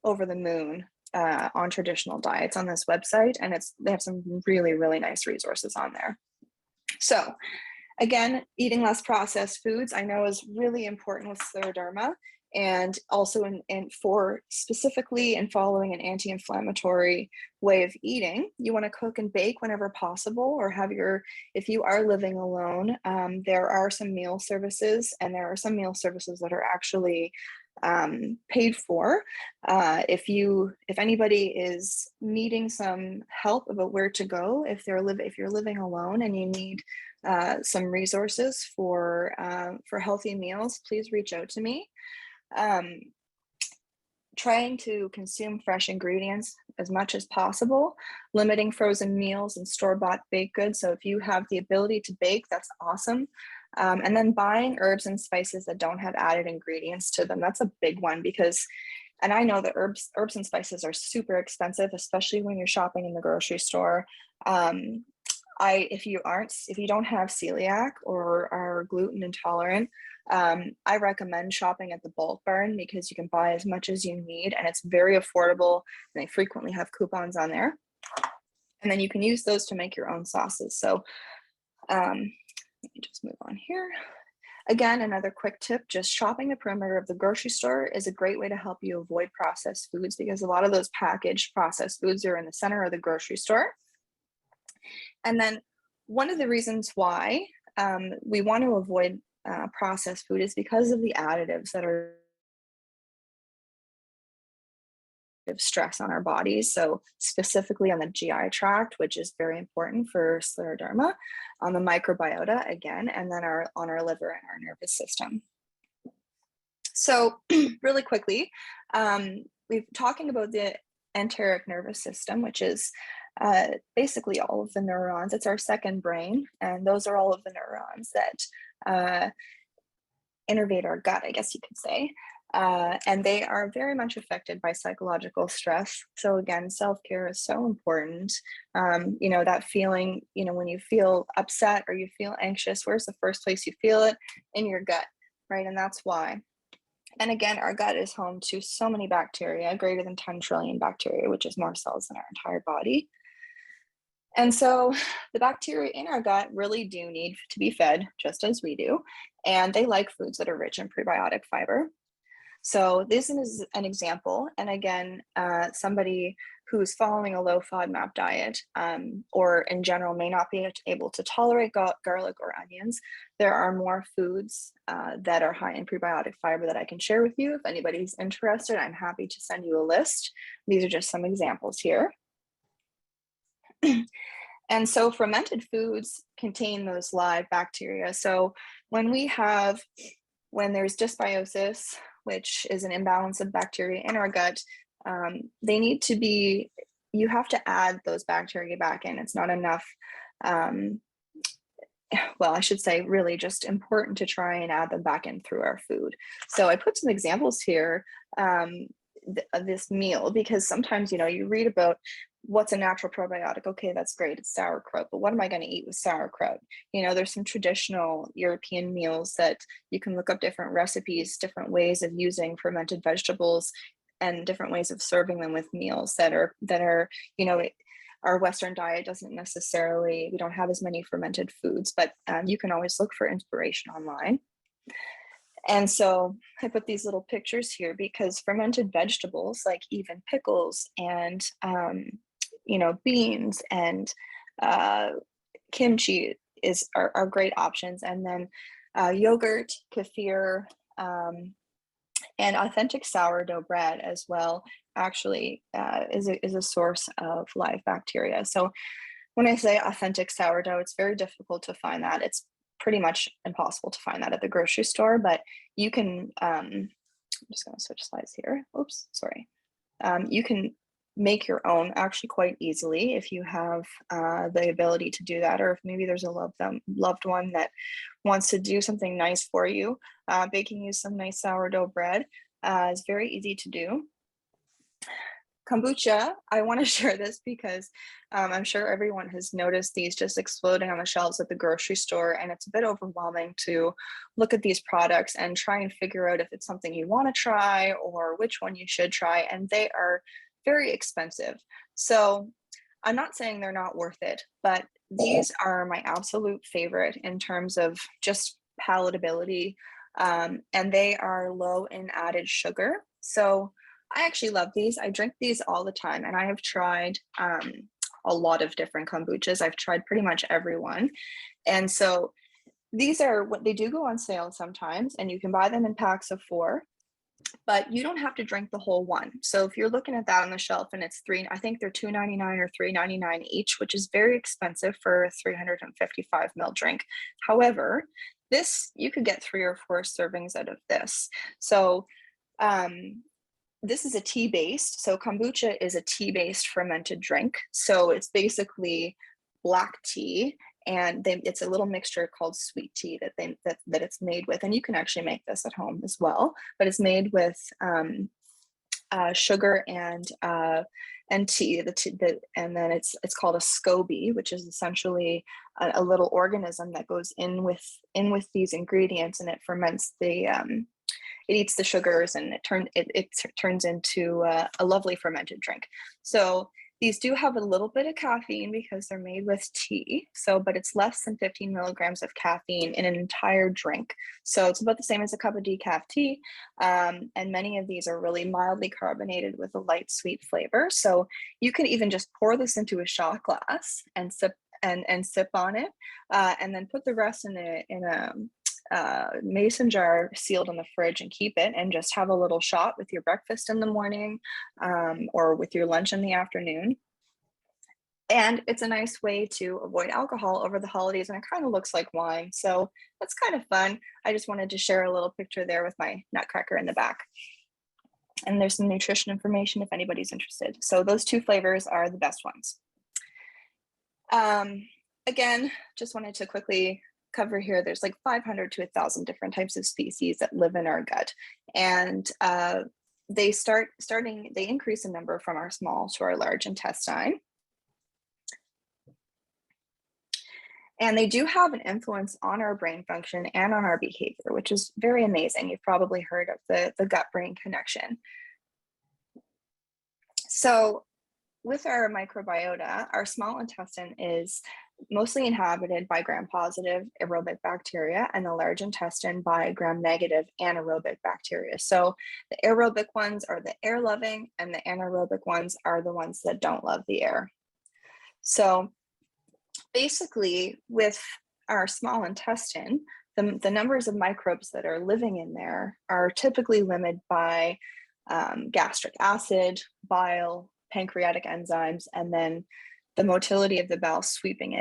over the moon on traditional diets on this website. And they have some really, really nice resources on there. So again, eating less processed foods, I know, is really important with Scleroderma. And also for specifically in following an anti-inflammatory way of eating, you want to cook and bake whenever possible, or if you are living alone, there are some meal services, and there are some meal services that are actually paid for. If anybody is needing some help about where to go, if you're living alone and you need some resources for healthy meals, please reach out to me. Trying to consume fresh ingredients as much as possible, limiting frozen meals and store-bought baked goods. So if you have the ability to bake, that's awesome. And then buying herbs and spices that don't have added ingredients to them. That's a big one and I know that herbs and spices are super expensive, especially when you're shopping in the grocery store. If you don't have celiac or are gluten intolerant, I recommend shopping at the bulk barn, because you can buy as much as you need and it's very affordable, and they frequently have coupons on there. And then you can use those to make your own sauces. So let me just move on here. Again, another quick tip, just shopping the perimeter of the grocery store is a great way to help you avoid processed foods, because a lot of those packaged processed foods are in the center of the grocery store. And then one of the reasons why we want to avoid processed food is because of the additives that are stress on our bodies. So specifically on the GI tract, which is very important for Scleroderma, on the microbiota again, and then on our liver and our nervous system. So really quickly, we're talking about the enteric nervous system, which is basically all of the neurons. It's our second brain, and those are all of the neurons that innervate our gut, I guess you could say. And they are very much affected by psychological stress. So again, self-care is so important. That feeling, when you feel upset or you feel anxious, where's the first place you feel it? In your gut, right? And that's why. And again, our gut is home to so many bacteria, greater than 10 trillion bacteria, which is more cells than our entire body. And so the bacteria in our gut really do need to be fed, just as we do. And they like foods that are rich in prebiotic fiber. So this is an example. And again, somebody who's following a low FODMAP diet or in general may not be able to tolerate garlic or onions, there are more foods that are high in prebiotic fiber that I can share with you. If anybody's interested, I'm happy to send you a list. These are just some examples here. And so fermented foods contain those live bacteria. So when there's dysbiosis, which is an imbalance of bacteria in our gut, they need to be, you have to add those bacteria back in. It's not enough, well, I should say really just important to try and add them back in through our food. So I put some examples here of this meal, because sometimes, you read about what's a natural probiotic. Okay, that's great, it's sauerkraut, but what am I going to eat with sauerkraut? There's some traditional European meals that you can look up different recipes, different ways of using fermented vegetables and different ways of serving them with meals that are our Western diet doesn't necessarily, we don't have as many fermented foods, but you can always look for inspiration online. And so I put these little pictures here because fermented vegetables, like even pickles and, beans and kimchi are great options. And then yogurt, kefir, and authentic sourdough bread as well actually is a source of live bacteria. So when I say authentic sourdough, it's very difficult to find that. It's pretty much impossible to find that at the grocery store, but you can, I'm just going to switch slides here. Oops, sorry. You can make your own actually quite easily if you have the ability to do that, or if maybe there's a loved one that wants to do something nice for you. Baking you some nice sourdough bread is very easy to do. Kombucha, I want to share this because I'm sure everyone has noticed these just exploding on the shelves at the grocery store, and it's a bit overwhelming to look at these products and try and figure out if it's something you want to try or which one you should try, and they are very expensive. So I'm not saying they're not worth it, but these are my absolute favorite in terms of just palatability, and they are low in added sugar. So I actually love these. I drink these all the time, and I have tried a lot of different kombuchas. I've tried pretty much every one. And so these are what they do go on sale sometimes, and you can buy them in packs of 4, but you don't have to drink the whole one. So if you're looking at that on the shelf and it's I think they're $2.99 or $3.99 each, which is very expensive for a 355 ml drink. However, this, you could get 3 or 4 servings out of this. So this is a tea-based. So kombucha is a tea-based fermented drink. So it's basically black tea, and it's a little mixture called sweet tea that it's made with. And you can actually make this at home as well, but it's made with sugar and tea. And then it's called a SCOBY, which is essentially a little organism that goes in with these ingredients, and it ferments it eats the sugars, and it turns into a lovely fermented drink. So these do have a little bit of caffeine because they're made with tea. But it's less than 15 milligrams of caffeine in an entire drink. So it's about the same as a cup of decaf tea. And many of these are really mildly carbonated with a light sweet flavor. So you can even just pour this into a shot glass and sip on it, and then put the rest in a mason jar sealed in the fridge and keep it, and just have a little shot with your breakfast in the morning, or with your lunch in the afternoon. And it's a nice way to avoid alcohol over the holidays, and it kind of looks like wine, so that's kind of fun. I just wanted to share a little picture there with my nutcracker in the back. And there's some nutrition information if anybody's interested. So those 2 flavors are the best ones. Again, just wanted to quickly cover here, there's like 500 to 1,000 different types of species that live in our gut, and they increase in number from our small to our large intestine, and they do have an influence on our brain function and on our behavior, which is very amazing. You've probably heard of the gut-brain connection. So with our microbiota, our small intestine is mostly inhabited by gram-positive aerobic bacteria, and the large intestine by gram-negative anaerobic bacteria. So the aerobic ones are the air-loving, and the anaerobic ones are the ones that don't love the air. So basically, with our small intestine, the numbers of microbes that are living in there are typically limited by gastric acid, bile, pancreatic enzymes, and then the motility of the bowel sweeping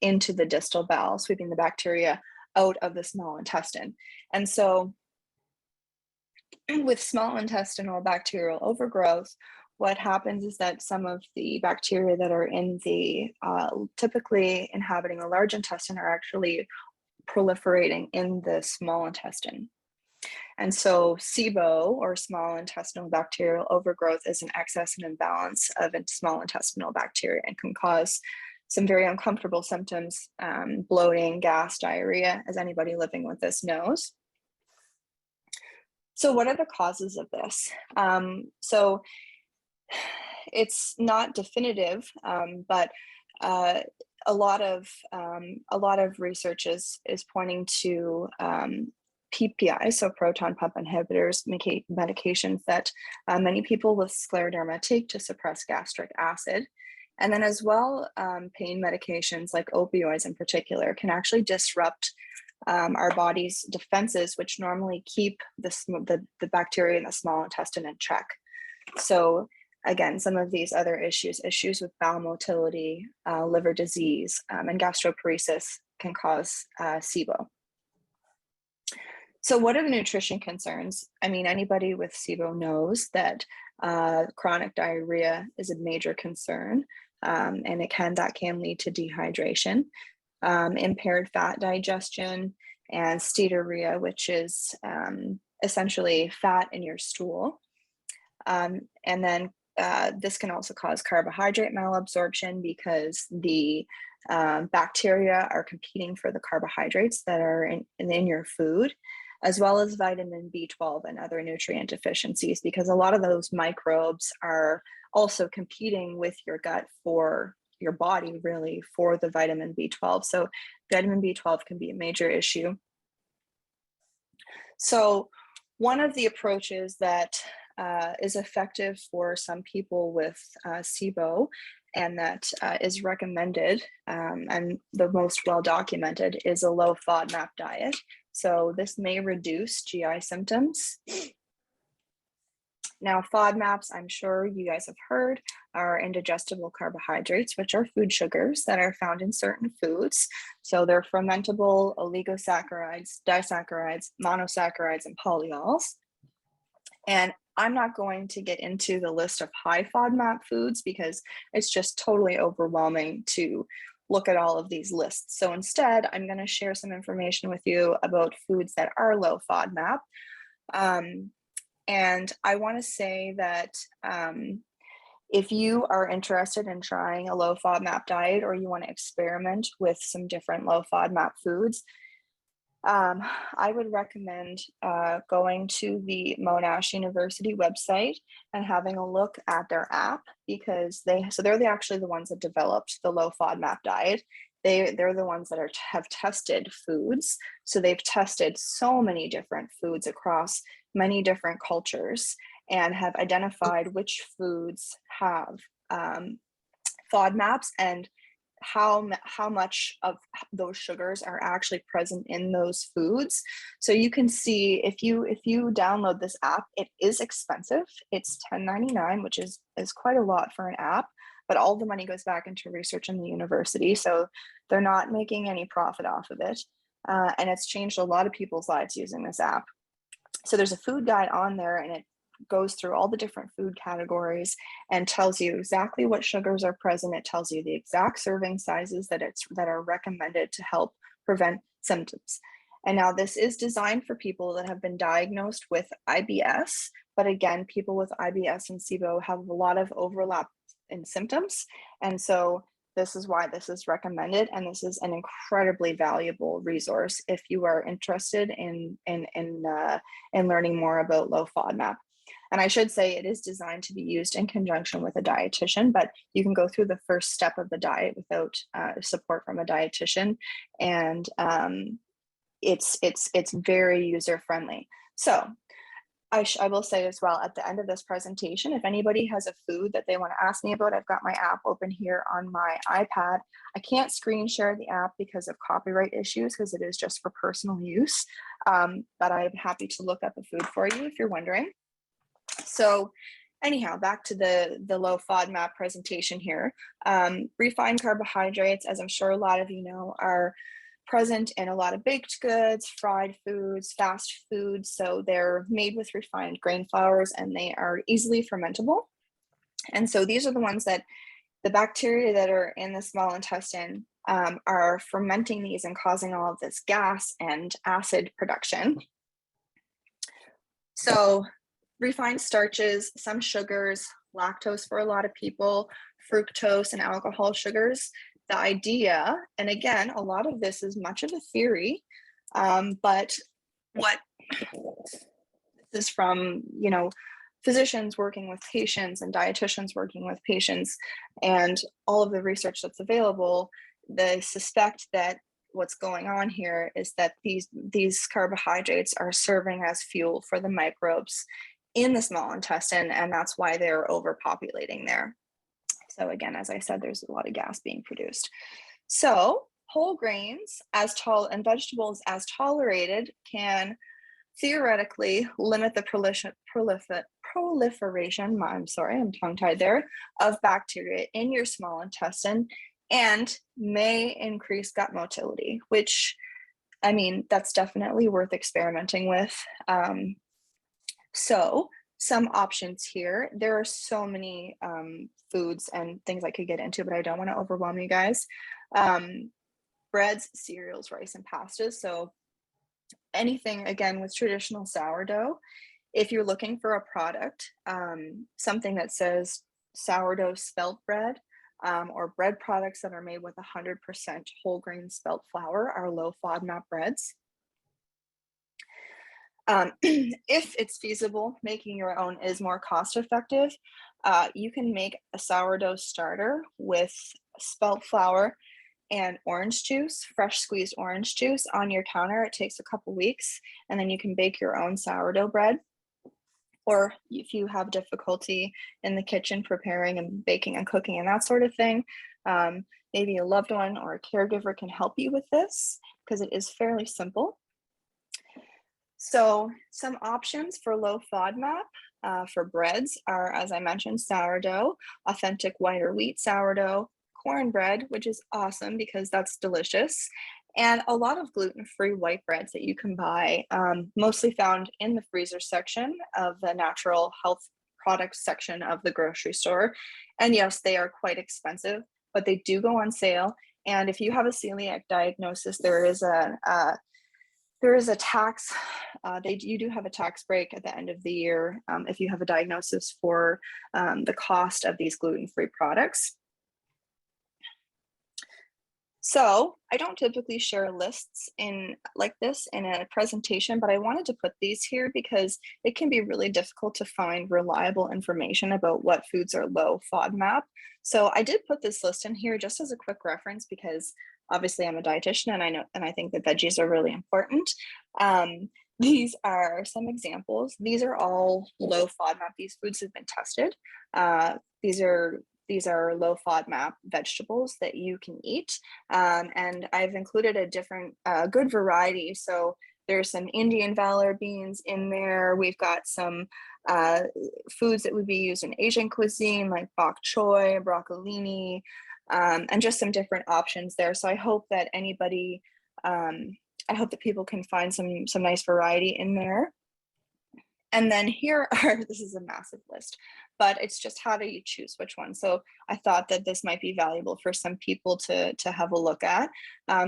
into the distal bowel, sweeping the bacteria out of the small intestine. And so with small intestinal bacterial overgrowth, what happens is that some of the bacteria that are in the typically inhabiting the large intestine are actually proliferating in the small intestine. And so SIBO, or small intestinal bacterial overgrowth, is an excess and imbalance of small intestinal bacteria and can cause some very uncomfortable symptoms, bloating, gas, diarrhea, as anybody living with this knows. So what are the causes of this? So it's not definitive, but a lot of research is pointing to PPI, so proton pump inhibitors, medications that many people with scleroderma take to suppress gastric acid. And then as well, pain medications like opioids in particular can actually disrupt our body's defenses, which normally keep the bacteria in the small intestine in check. So again, some of these other issues with bowel motility, liver disease, and gastroparesis can cause SIBO. So what are the nutrition concerns? I mean, anybody with SIBO knows that chronic diarrhea is a major concern, and that can lead to dehydration, impaired fat digestion, and steatorrhea, which is essentially fat in your stool. And then this can also cause carbohydrate malabsorption because the bacteria are competing for the carbohydrates that are in your food, as well as vitamin B12 and other nutrient deficiencies, because a lot of those microbes are also competing with your gut for your body, really, for the vitamin B12. So vitamin B12 can be a major issue. So one of the approaches that is effective for some people with SIBO, and that is recommended and the most well documented, is a low FODMAP diet. So this may reduce GI symptoms. Now, FODMAPs, I'm sure you guys have heard, are indigestible carbohydrates, which are food sugars that are found in certain foods. So they're fermentable oligosaccharides, disaccharides, monosaccharides, and polyols. And I'm not going to get into the list of high FODMAP foods because it's just totally overwhelming to look at all of these lists. So instead, I'm going to share some information with you about foods that are low FODMAP. And I want to say that if you are interested in trying a low FODMAP diet, or you want to experiment with some different low FODMAP foods, I would recommend going to the Monash University website and having a look at their app, because they're actually the ones that developed the low FODMAP diet. They're the ones that have tested foods. So they've tested so many different foods across many different cultures and have identified which foods have FODMAPs and how much of those sugars are actually present in those foods. So you can see, if you download this app, it is expensive. It's $10.99, which is quite a lot for an app, but all the money goes back into research in the university. So they're not making any profit off of it. And it's changed a lot of people's lives using this app. So there's a food guide on there, and it goes through all the different food categories and tells you exactly what sugars are present. It tells you the exact serving sizes that are recommended to help prevent symptoms. And now this is designed for people that have been diagnosed with IBS, but again, people with IBS and SIBO have a lot of overlap in symptoms. And so this is why this is recommended, and this is an incredibly valuable resource if you are interested in learning more about low FODMAP. And I should say it is designed to be used in conjunction with a dietitian, but you can go through the first step of the diet without support from a dietitian. And it's very user friendly. So I will say as well at the end of this presentation, if anybody has a food that they want to ask me about, I've got my app open here on my iPad. I can't screen share the app because of copyright issues, because it is just for personal use. But I'm happy to look up a food for you if you're wondering. So anyhow, back to the low FODMAP presentation here. Refined carbohydrates, as I'm sure a lot of you know, are present in a lot of baked goods, fried foods, fast foods. So they're made with refined grain flours and they are easily fermentable. And so these are the ones that the bacteria that are in the small intestine are fermenting these and causing all of this gas and acid production. So refined starches, some sugars, lactose for a lot of people, fructose and alcohol sugars. The idea, and again, a lot of this is much of a theory, but what this is from, you know, physicians working with patients and dietitians working with patients and all of the research that's available, they suspect that what's going on here is that these carbohydrates are serving as fuel for the microbes in the small intestine, and that's why they're overpopulating there. So again, as I said, there's a lot of gas being produced. So whole grains and vegetables as tolerated can theoretically limit the proliferation, I'm sorry, I'm tongue-tied there, of bacteria in your small intestine and may increase gut motility, which, I mean, that's definitely worth experimenting with. So some options here. There are so many foods and things I could get into, but I don't want to overwhelm you guys. Breads, cereals, rice, and pastas. So anything, again, with traditional sourdough. If you're looking for a product, something that says sourdough spelt bread, or bread products that are made with 100% whole grain spelt flour are low FODMAP breads. If it's feasible, making your own is more cost effective. You can make a sourdough starter with spelt flour and orange juice, fresh squeezed orange juice on your counter. It takes a couple weeks, and then you can bake your own sourdough bread. Or if you have difficulty in the kitchen preparing and baking and cooking and that sort of thing, maybe a loved one or a caregiver can help you with this because it is fairly simple. So some options for low FODMAP for breads are, as I mentioned, sourdough, authentic white or wheat sourdough, cornbread, which is awesome because that's delicious, and a lot of gluten-free white breads that you can buy, mostly found in the freezer section of the natural health products section of the grocery store. And yes, they are quite expensive, but they do go on sale. And if you have a celiac diagnosis, there is a tax, you do have a tax break at the end of the year if you have a diagnosis for the cost of these gluten-free products. So I don't typically share lists like this in a presentation, but I wanted to put these here because it can be really difficult to find reliable information about what foods are low FODMAP. So I did put this list in here just as a quick reference because obviously I'm a dietitian and I think that veggies are really important. These are some examples. These are all low FODMAP. These foods have been tested. These are low FODMAP vegetables that you can eat. And I've included a good variety. So there's some Indian Valor beans in there. We've got some foods that would be used in Asian cuisine like bok choy, broccolini, and just some different options there. So I hope that I hope that people can find some nice variety in there. And then this is a massive list, but it's just how do you choose which one? So I thought that this might be valuable for some people to have a look at.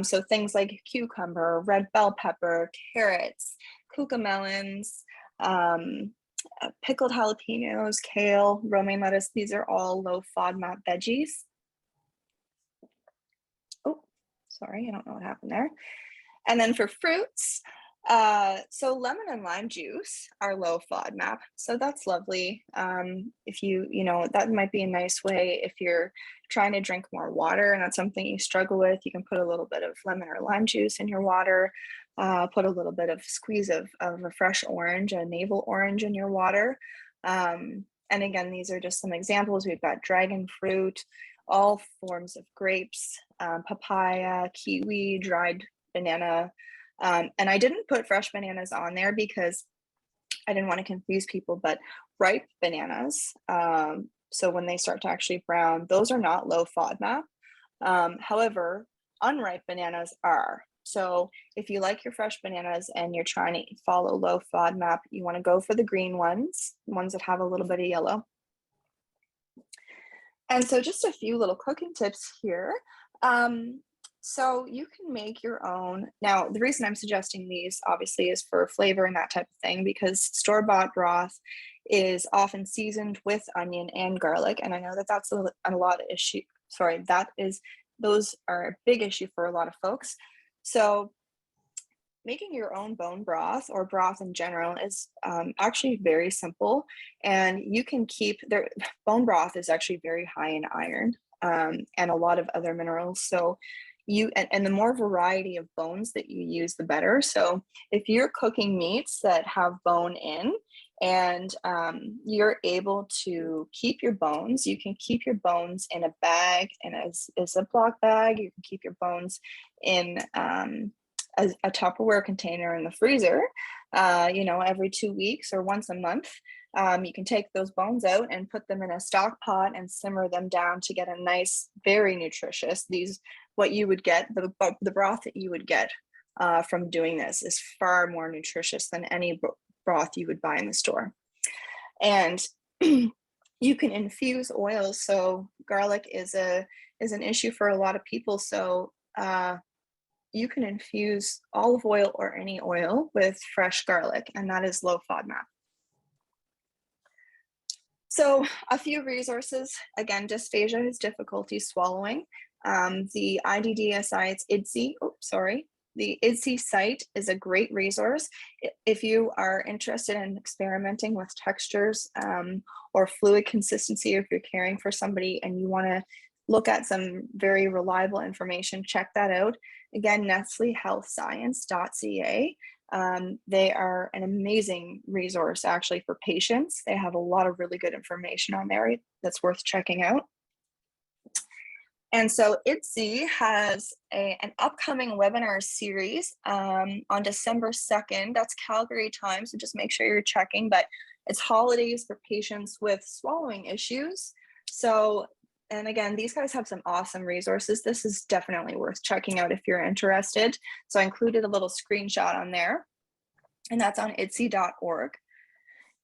So things like cucumber, red bell pepper, carrots, cucamelons, pickled jalapenos, kale, romaine lettuce. These are all low FODMAP veggies. Oh, sorry, I don't know what happened there. And then for fruits, So lemon and lime juice are low FODMAP, so that's lovely. If that might be a nice way if you're trying to drink more water and that's something you struggle with. You can put a little bit of lemon or lime juice in your water. Put a little bit of squeeze of a fresh orange, a navel orange in your water. And again, these are just some examples. We've got dragon fruit, all forms of grapes, papaya, kiwi, dried banana. And I didn't put fresh bananas on there because I didn't want to confuse people, but ripe bananas, so when they start to actually brown, those are not low FODMAP. However, unripe bananas are. So if you like your fresh bananas and you're trying to follow low FODMAP, you want to go for the green ones that have a little bit of yellow. And so just a few little cooking tips here. So you can make your own. Now, the reason I'm suggesting these obviously is for flavor and that type of thing, because store-bought broth is often seasoned with onion and garlic. And I know that that's a lot of issue. Sorry, those are a big issue for a lot of folks. So making your own bone broth or broth in general is actually very simple, and you can keep bone broth is actually very high in iron and a lot of other minerals. So and the more variety of bones that you use, the better. So if you're cooking meats that have bone in, and you're able to keep your bones, you can keep your bones in a bag, in a Ziploc bag. You can keep your bones in a Tupperware container in the freezer, every 2 weeks or once a month. You can take those bones out and put them in a stock pot and simmer them down to get a nice, very nutritious. What you would get, the broth that you would get from doing this is far more nutritious than any broth you would buy in the store. And you can infuse oils. So garlic is an issue for a lot of people. So you can infuse olive oil or any oil with fresh garlic, and that is low FODMAP. So a few resources. Again, dysphagia is difficulty swallowing. The IDDSI, it's IDSI, the IDSI site is a great resource. If you are interested in experimenting with textures or fluid consistency, or if you're caring for somebody and you want to look at some very reliable information, check that out. Again, nestlehealthscience.ca. They are an amazing resource actually for patients. They have a lot of really good information on there that's worth checking out. And so IDSI has an upcoming webinar series on December 2nd. That's Calgary time, so just make sure you're checking, but it's holidays for patients with swallowing issues. So, and again, these guys have some awesome resources. This is definitely worth checking out if you're interested. So I included a little screenshot on there, and that's on idsi.org.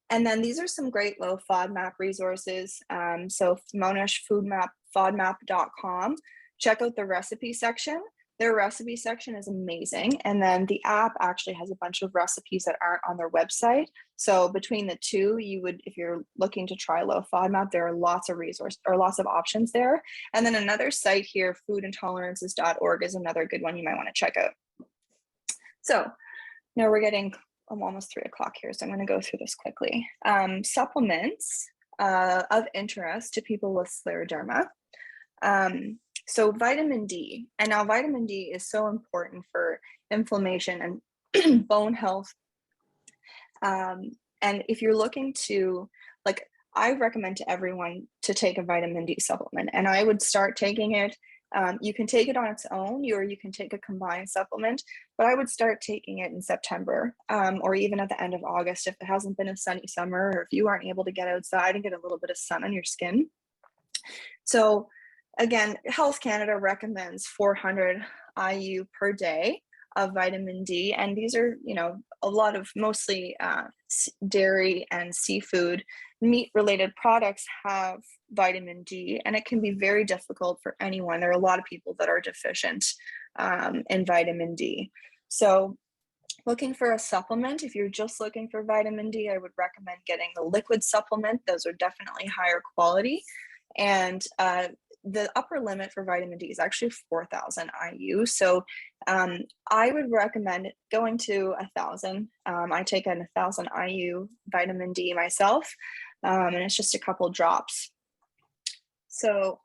And then these are some great low FODMAP resources. So Monash FODMAP.com. Check out the recipe section. Their recipe section is amazing. And then the app actually has a bunch of recipes that aren't on their website. So between the two, if you're looking to try low FODMAP, there are lots of resources or lots of options there. And then another site here, foodintolerances.org, is another good one you might want to check out. So now we're getting almost 3 o'clock here, so I'm going to go through this quickly. Supplements of interest to people with scleroderma. So vitamin D, and now vitamin D is so important for inflammation and bone health. And if you're looking to, I recommend to everyone to take a vitamin D supplement, and I would start taking it. You can take it on its own, or you can take a combined supplement, but I would start taking it in September or even at the end of August if it hasn't been a sunny summer, or if you aren't able to get outside and get a little bit of sun on your skin. So again, Health Canada recommends 400 IU per day of vitamin D, and these are, a lot of mostly dairy and seafood. Meat related products have vitamin D, and it can be very difficult for anyone. There are a lot of people that are deficient in vitamin D. So looking for a supplement, if you're just looking for vitamin D, I would recommend getting the liquid supplement. Those are definitely higher quality. And the upper limit for vitamin D is actually 4,000 IU. So I would recommend going to 1,000. I take an 1,000 IU vitamin D myself, and it's just a couple drops. So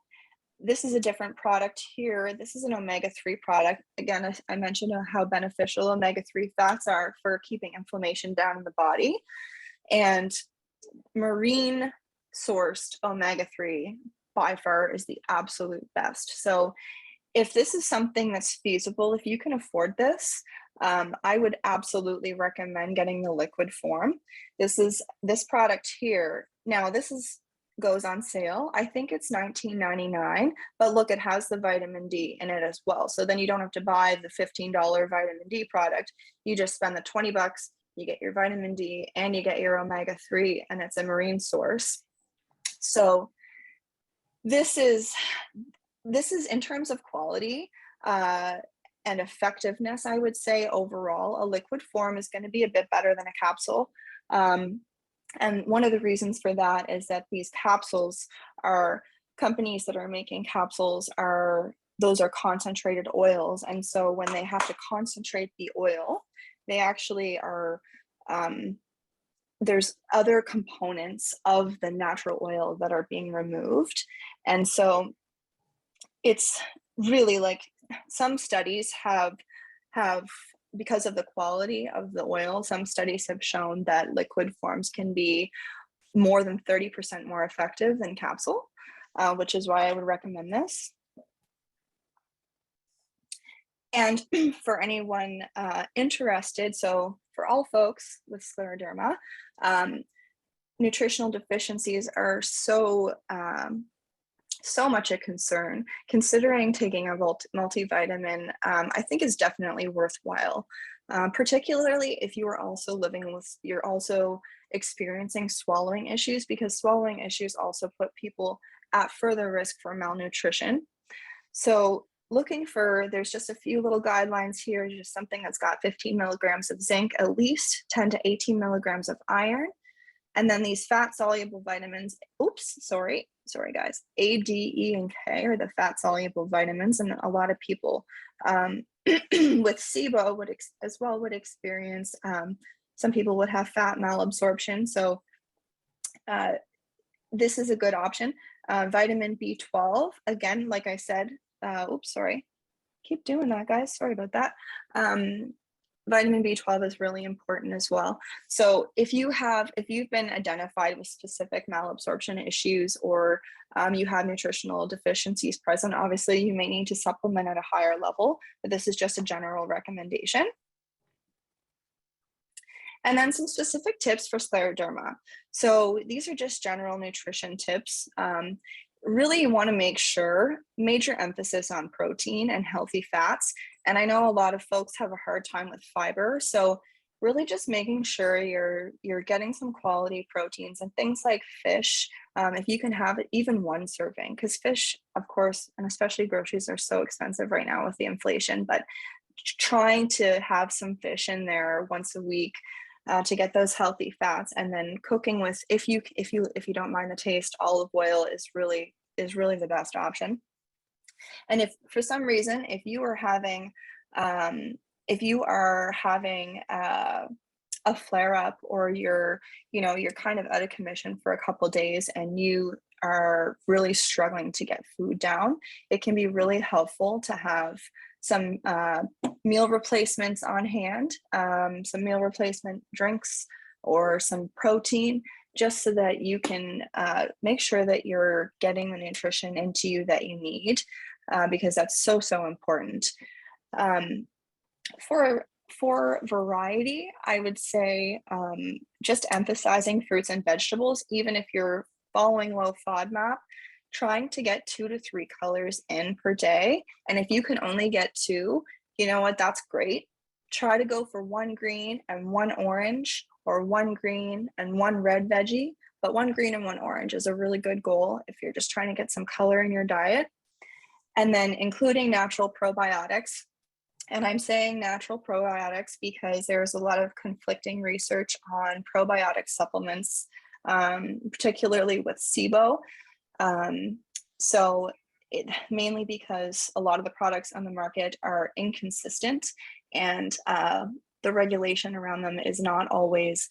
this is a different product here. This is an omega-3 product. Again, I mentioned how beneficial omega-3 fats are for keeping inflammation down in the body. And marine sourced omega-3 by far is the absolute best. So if this is something that's feasible, if you can afford this, I would absolutely recommend getting the liquid form. This product here. Now goes on sale. I think it's $19.99, but look, it has the vitamin D in it as well. So then you don't have to buy the $15 vitamin D product. You just spend the 20 bucks, you get your vitamin D and you get your omega-3, and it's a marine source. So this is in terms of quality and effectiveness, I would say overall, a liquid form is going to be a bit better than a capsule. And one of the reasons for that is that these capsules are companies that are making capsules those are concentrated oils. And so when they have to concentrate the oil, they actually are, there's other components of the natural oil that are being removed. And so it's really like some studies have because of the quality of the oil, some studies have shown that liquid forms can be more than 30% more effective than capsule, which is why I would recommend this. And for anyone interested, so for all folks with scleroderma, nutritional deficiencies are so much a concern. Considering taking a multivitamin, I think is definitely worthwhile, particularly if you are you're also experiencing swallowing issues, because swallowing issues also put people at further risk for malnutrition. So there's just a few little guidelines here, just something that's got 15 milligrams of zinc, at least 10 to 18 milligrams of iron. And then these fat soluble vitamins, sorry guys, A, D, E, and K are the fat soluble vitamins. And a lot of people with SIBO would experience, some people would have fat malabsorption. So this is a good option. Vitamin B12, again, like I said, keep doing that, guys, sorry about that. Vitamin B12 is really important as well. So if you've been identified with specific malabsorption issues, or you have nutritional deficiencies present, obviously you may need to supplement at a higher level, but this is just a general recommendation. And then some specific tips for scleroderma. So these are just general nutrition tips. Really, you want to make sure, major emphasis on protein and healthy fats. And I know a lot of folks have a hard time with fiber. So really just making sure you're getting some quality proteins and things like fish. If you can have even one serving, because fish, of course, and especially groceries, are so expensive right now with the inflation, but trying to have some fish in there once a week to get those healthy fats, and then cooking with, if you don't mind the taste, olive oil is really the best option. And if for some reason, if you are having a flare up, or you're kind of out of commission for a couple days and you are really struggling to get food down, it can be really helpful to have some meal replacements on hand, some meal replacement drinks or some protein, just so that you can make sure that you're getting the nutrition into you that you need, because that's so important. For variety, I would say just emphasizing fruits and vegetables, even if you're following low FODMAP, trying to get 2 to 3 colors in per day. And if you can only get 2, you know what, that's great. Try to go for 1 green and 1 orange, or 1 green and 1 red veggie, but 1 green and 1 orange is a really good goal if you're just trying to get some color in your diet. And then including natural probiotics. And I'm saying natural probiotics because there's a lot of conflicting research on probiotic supplements, particularly with SIBO. So mainly because a lot of the products on the market are inconsistent, and the regulation around them is not always,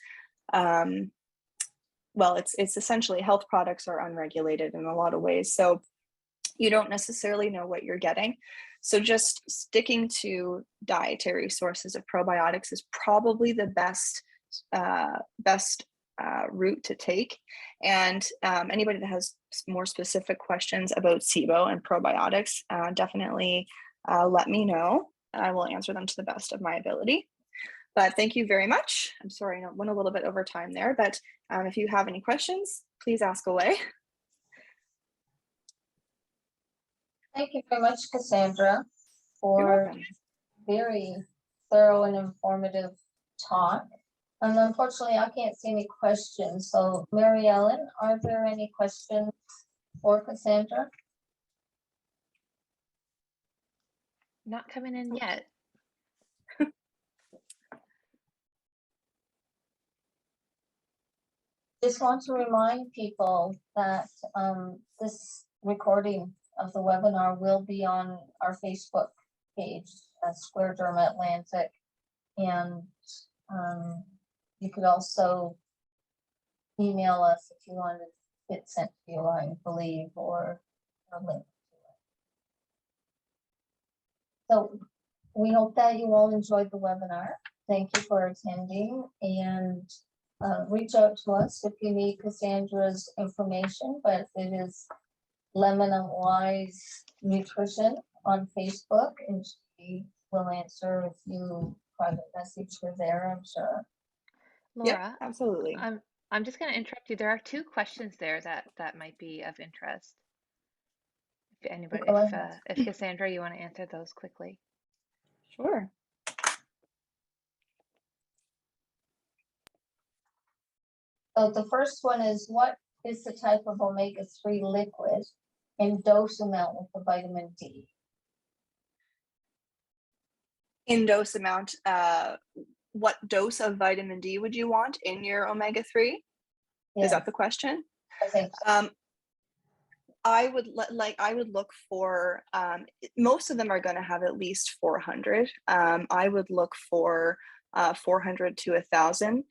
well, it's essentially health products are unregulated in a lot of ways. So you don't necessarily know what you're getting. So just sticking to dietary sources of probiotics is probably the best route to take. And anybody that has more specific questions about SIBO and probiotics, definitely let me know. I will answer them to the best of my ability. But thank you very much. I'm sorry, I went a little bit over time there, but if you have any questions, please ask away. Thank you very much, Cassandra, for very thorough and informative talk. And unfortunately, I can't see any questions. So Mary Ellen, are there any questions for Cassandra? Not coming in yet. Just want to remind people that this recording of the webinar will be on our Facebook page, Scleroderma Atlantic, and you could also email us if you wanted it sent to you, I believe, or a link to it. So we hope that you all enjoyed the webinar. Thank you for attending, and reach out to us if you need Cassandra's information, but it is Lemon and Wise Nutrition on Facebook, and she will answer if you private message her there, I'm sure. Laura, yeah, absolutely. I'm just going to interrupt you. There are 2 questions there that might be of interest. If anybody, if Cassandra, you want to answer those quickly. Sure. So the first one is, what is the type of omega-3 liquid in dose amount with the vitamin D? In dose amount, what dose of vitamin D would you want in your omega-3? Yeah. Is that the question? I think so. I would look for, most of them are going to have at least 400. I would look for 400 to 1,000.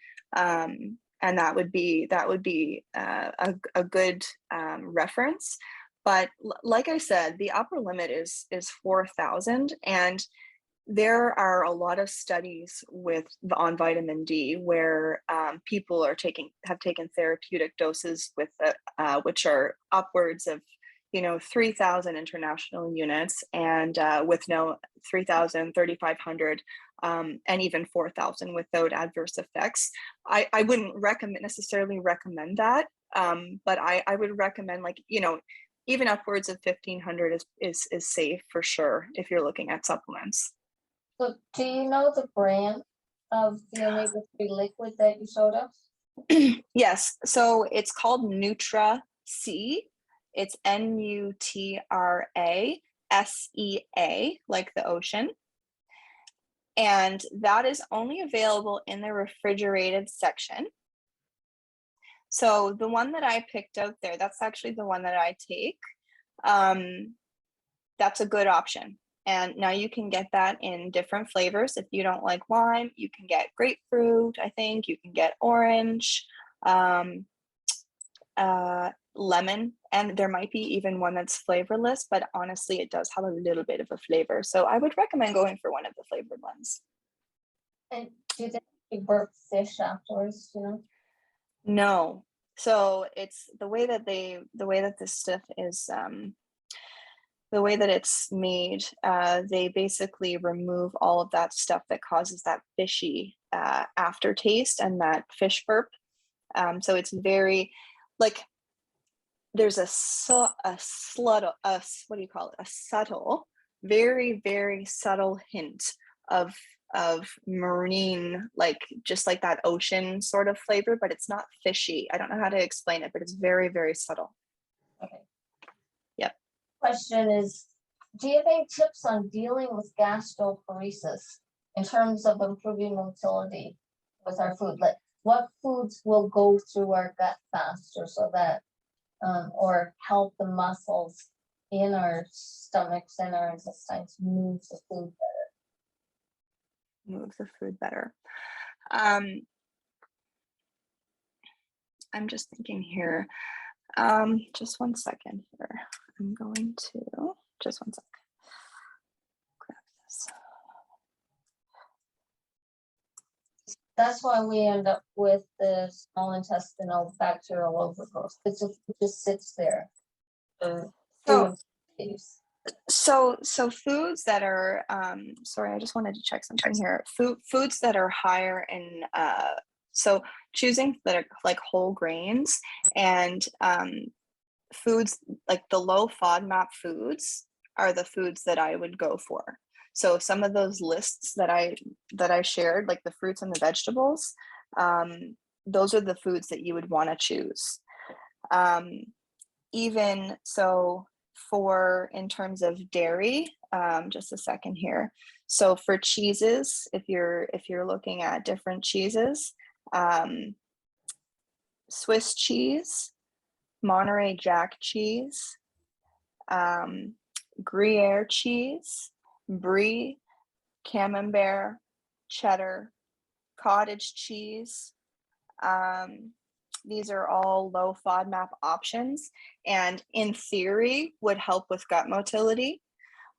And that would be a good reference. But like I said, the upper limit is 4,000, and there are a lot of studies on vitamin D where people have taken therapeutic doses with which are upwards of 3,000 international units, and with 3,000, 3,500, and even 4,000 without adverse effects. I wouldn't necessarily recommend that, but I would recommend, even upwards of 1,500 is safe for sure if you're looking at supplements. So do you know the brand of the omega-3 liquid that you showed us? Yes, so it's called Nutra C. It's NutraSEA, like the ocean. And that is only available in the refrigerated section. So the one that I picked out there, that's actually the one that I take. That's a good option. And now you can get that in different flavors. If you don't like lime, you can get grapefruit, I think. You can get orange, lemon, and there might be even one that's flavorless, but honestly, it does have a little bit of a flavor. So I would recommend going for one of the flavored ones. And do they burp fish afterwards, No. So it's the way that this stuff is, the way that it's made, they basically remove all of that stuff that causes that fishy aftertaste and that fish burp. So it's very, there's a subtle, very, very subtle hint of marine, just like that ocean sort of flavor, but it's not fishy. I don't know how to explain it, but it's very, very subtle. Okay. Yep. Question is, do you have any tips on dealing with gastroparesis in terms of improving motility with our food? Like, what foods will go through our gut faster so that or help the muscles in our stomachs and our intestines move the food better. Move the food better. I'm just thinking here. Just 1 second here. I'm going to, just 1 sec. Grab this. That's why we end up with the small intestinal bacterial overgrowth. It just sits there. So foods that are, sorry, I just wanted to check something here. Foods that are higher in, so choosing that are like whole grains and foods like the low FODMAP foods are the foods that I would go for. So some of those lists that I shared, like the fruits and the vegetables, those are the foods that you would want to choose. Even so, for in terms of dairy, just a second here. So for cheeses, if you're looking at different cheeses, Swiss cheese, Monterey Jack cheese, Gruyere cheese, Brie, Camembert, cheddar, cottage cheese. These are all low FODMAP options, and in theory would help with gut motility.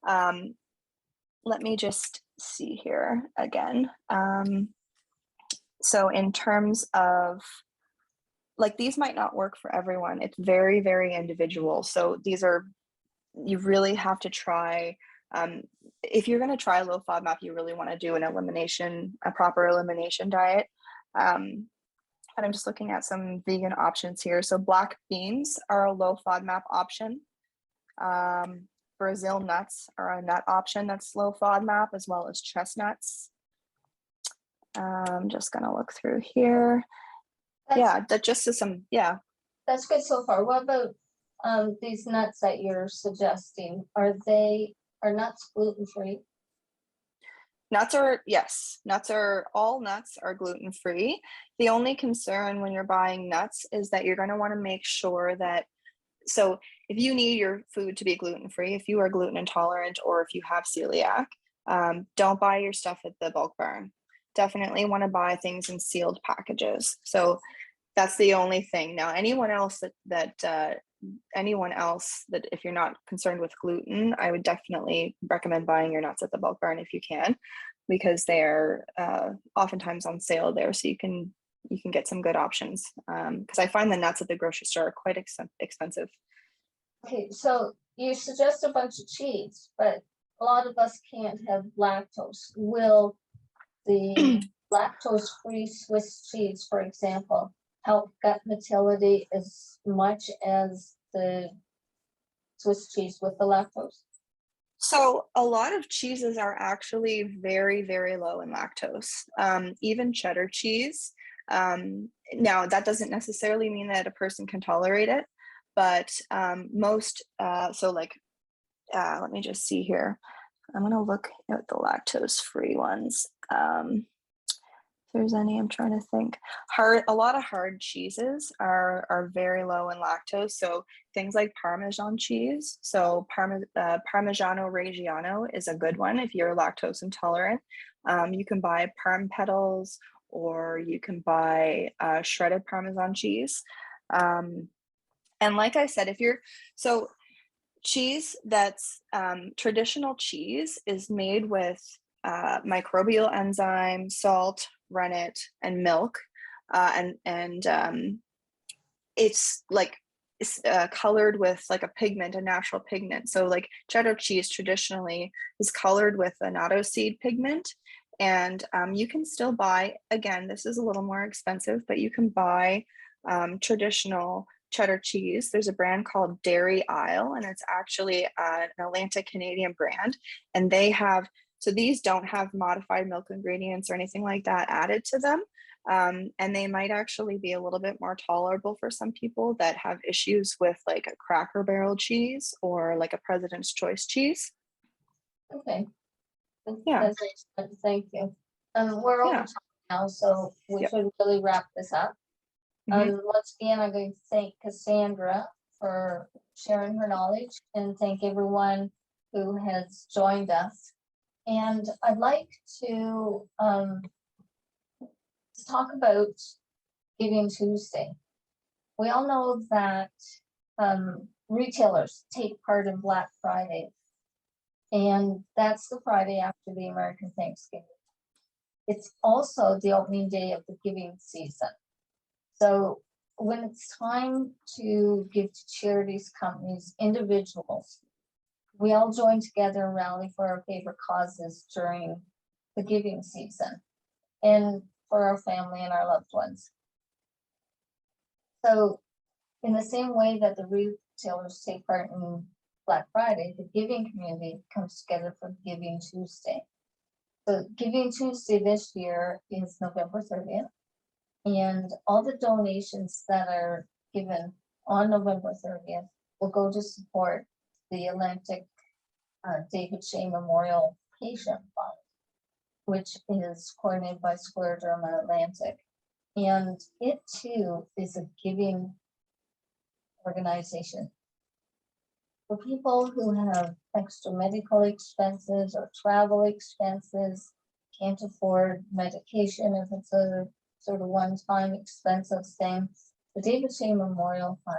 Let me just see here again. So in terms of, like, these might not work for everyone. It's very, very individual. So these are, you really have to try, if you're going to try low FODMAP, you really want to do a proper elimination diet. And I'm just looking at some vegan options here. So black beans are a low FODMAP option. Brazil nuts are a nut option that's low FODMAP, as well as chestnuts. I'm just going to look through here. That just is some, That's good so far. What about these nuts that you're suggesting? Are nuts gluten-free? All nuts are gluten-free. The only concern when you're buying nuts is that you're going to want to make sure that, so if you need your food to be gluten-free, if you are gluten intolerant or if you have celiac, don't buy your stuff at the bulk barn. Definitely want to buy things in sealed packages. So that's the only thing. Now, anyone else that if you're not concerned with gluten, I would definitely recommend buying your nuts at the bulk barn if you can, because they are oftentimes on sale there, so you can get some good options. Because I find the nuts at the grocery store are quite expensive. Okay, so you suggest a bunch of cheese, but a lot of us can't have lactose. Will the lactose-free Swiss cheese, for example, help gut motility as much as the Swiss cheese with the lactose? So a lot of cheeses are actually very, very low in lactose, even cheddar cheese. Now, that doesn't necessarily mean that a person can tolerate it, but most, let me just see here. I'm going to look at the lactose-free ones. If there's any, I'm trying to think. A lot of hard cheeses are very low in lactose. So things like Parmesan cheese. So Parmigiano Reggiano is a good one if you're lactose intolerant. You can buy Parm petals, or you can buy shredded Parmesan cheese. And like I said, cheese that's traditional cheese is made with microbial enzyme, salt, rennet, and milk, and it's colored with like a pigment, a natural pigment. So like cheddar cheese traditionally is colored with a natto seed pigment, and you can still buy, again, this is a little more expensive, but you can buy traditional cheddar cheese. There's a brand called Dairy Isle, and it's actually an Atlantic Canadian brand, and so these don't have modified milk ingredients or anything like that added to them. And they might actually be a little bit more tolerable for some people that have issues with like a Cracker Barrel cheese or like a President's Choice cheese. Okay. Yeah. Thank you. We're over time now, so we should really wrap this up. Once again, I'm going to thank Cassandra for sharing her knowledge and thank everyone who has joined us. And I'd like to talk about Giving Tuesday. We all know that retailers take part in Black Friday, and that's the Friday after the American Thanksgiving. It's also the opening day of the giving season. So when it's time to give to charities, companies, individuals, we all join together and rally for our favorite causes during the giving season and for our family and our loved ones. So in the same way that the retailers take part in Black Friday, the giving community comes together for Giving Tuesday. So Giving Tuesday this year is November 30th, and all the donations that are given on November 30th will go to support the Atlantic David Shea Memorial Patient Fund, which is coordinated by Scleroderma Atlantic. And it too is a giving organization for people who have extra medical expenses or travel expenses, can't afford medication if it's a sort of one-time expensive thing. The David Shea Memorial Fund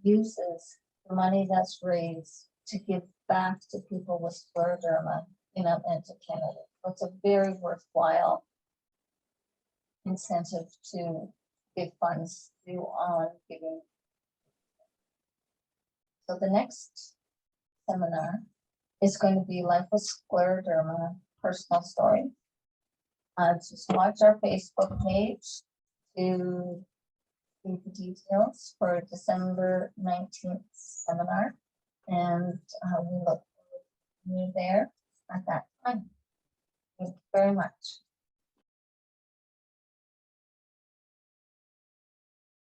uses the money that's raised to give back to people with scleroderma in Atlantic Canada. So it's a very worthwhile incentive to give funds to on giving. So the next seminar is going to be Life with Scleroderma, personal story. Just watch our Facebook page to see the details for December 19th seminar. And we look forward to you there at that time. Thank you very much.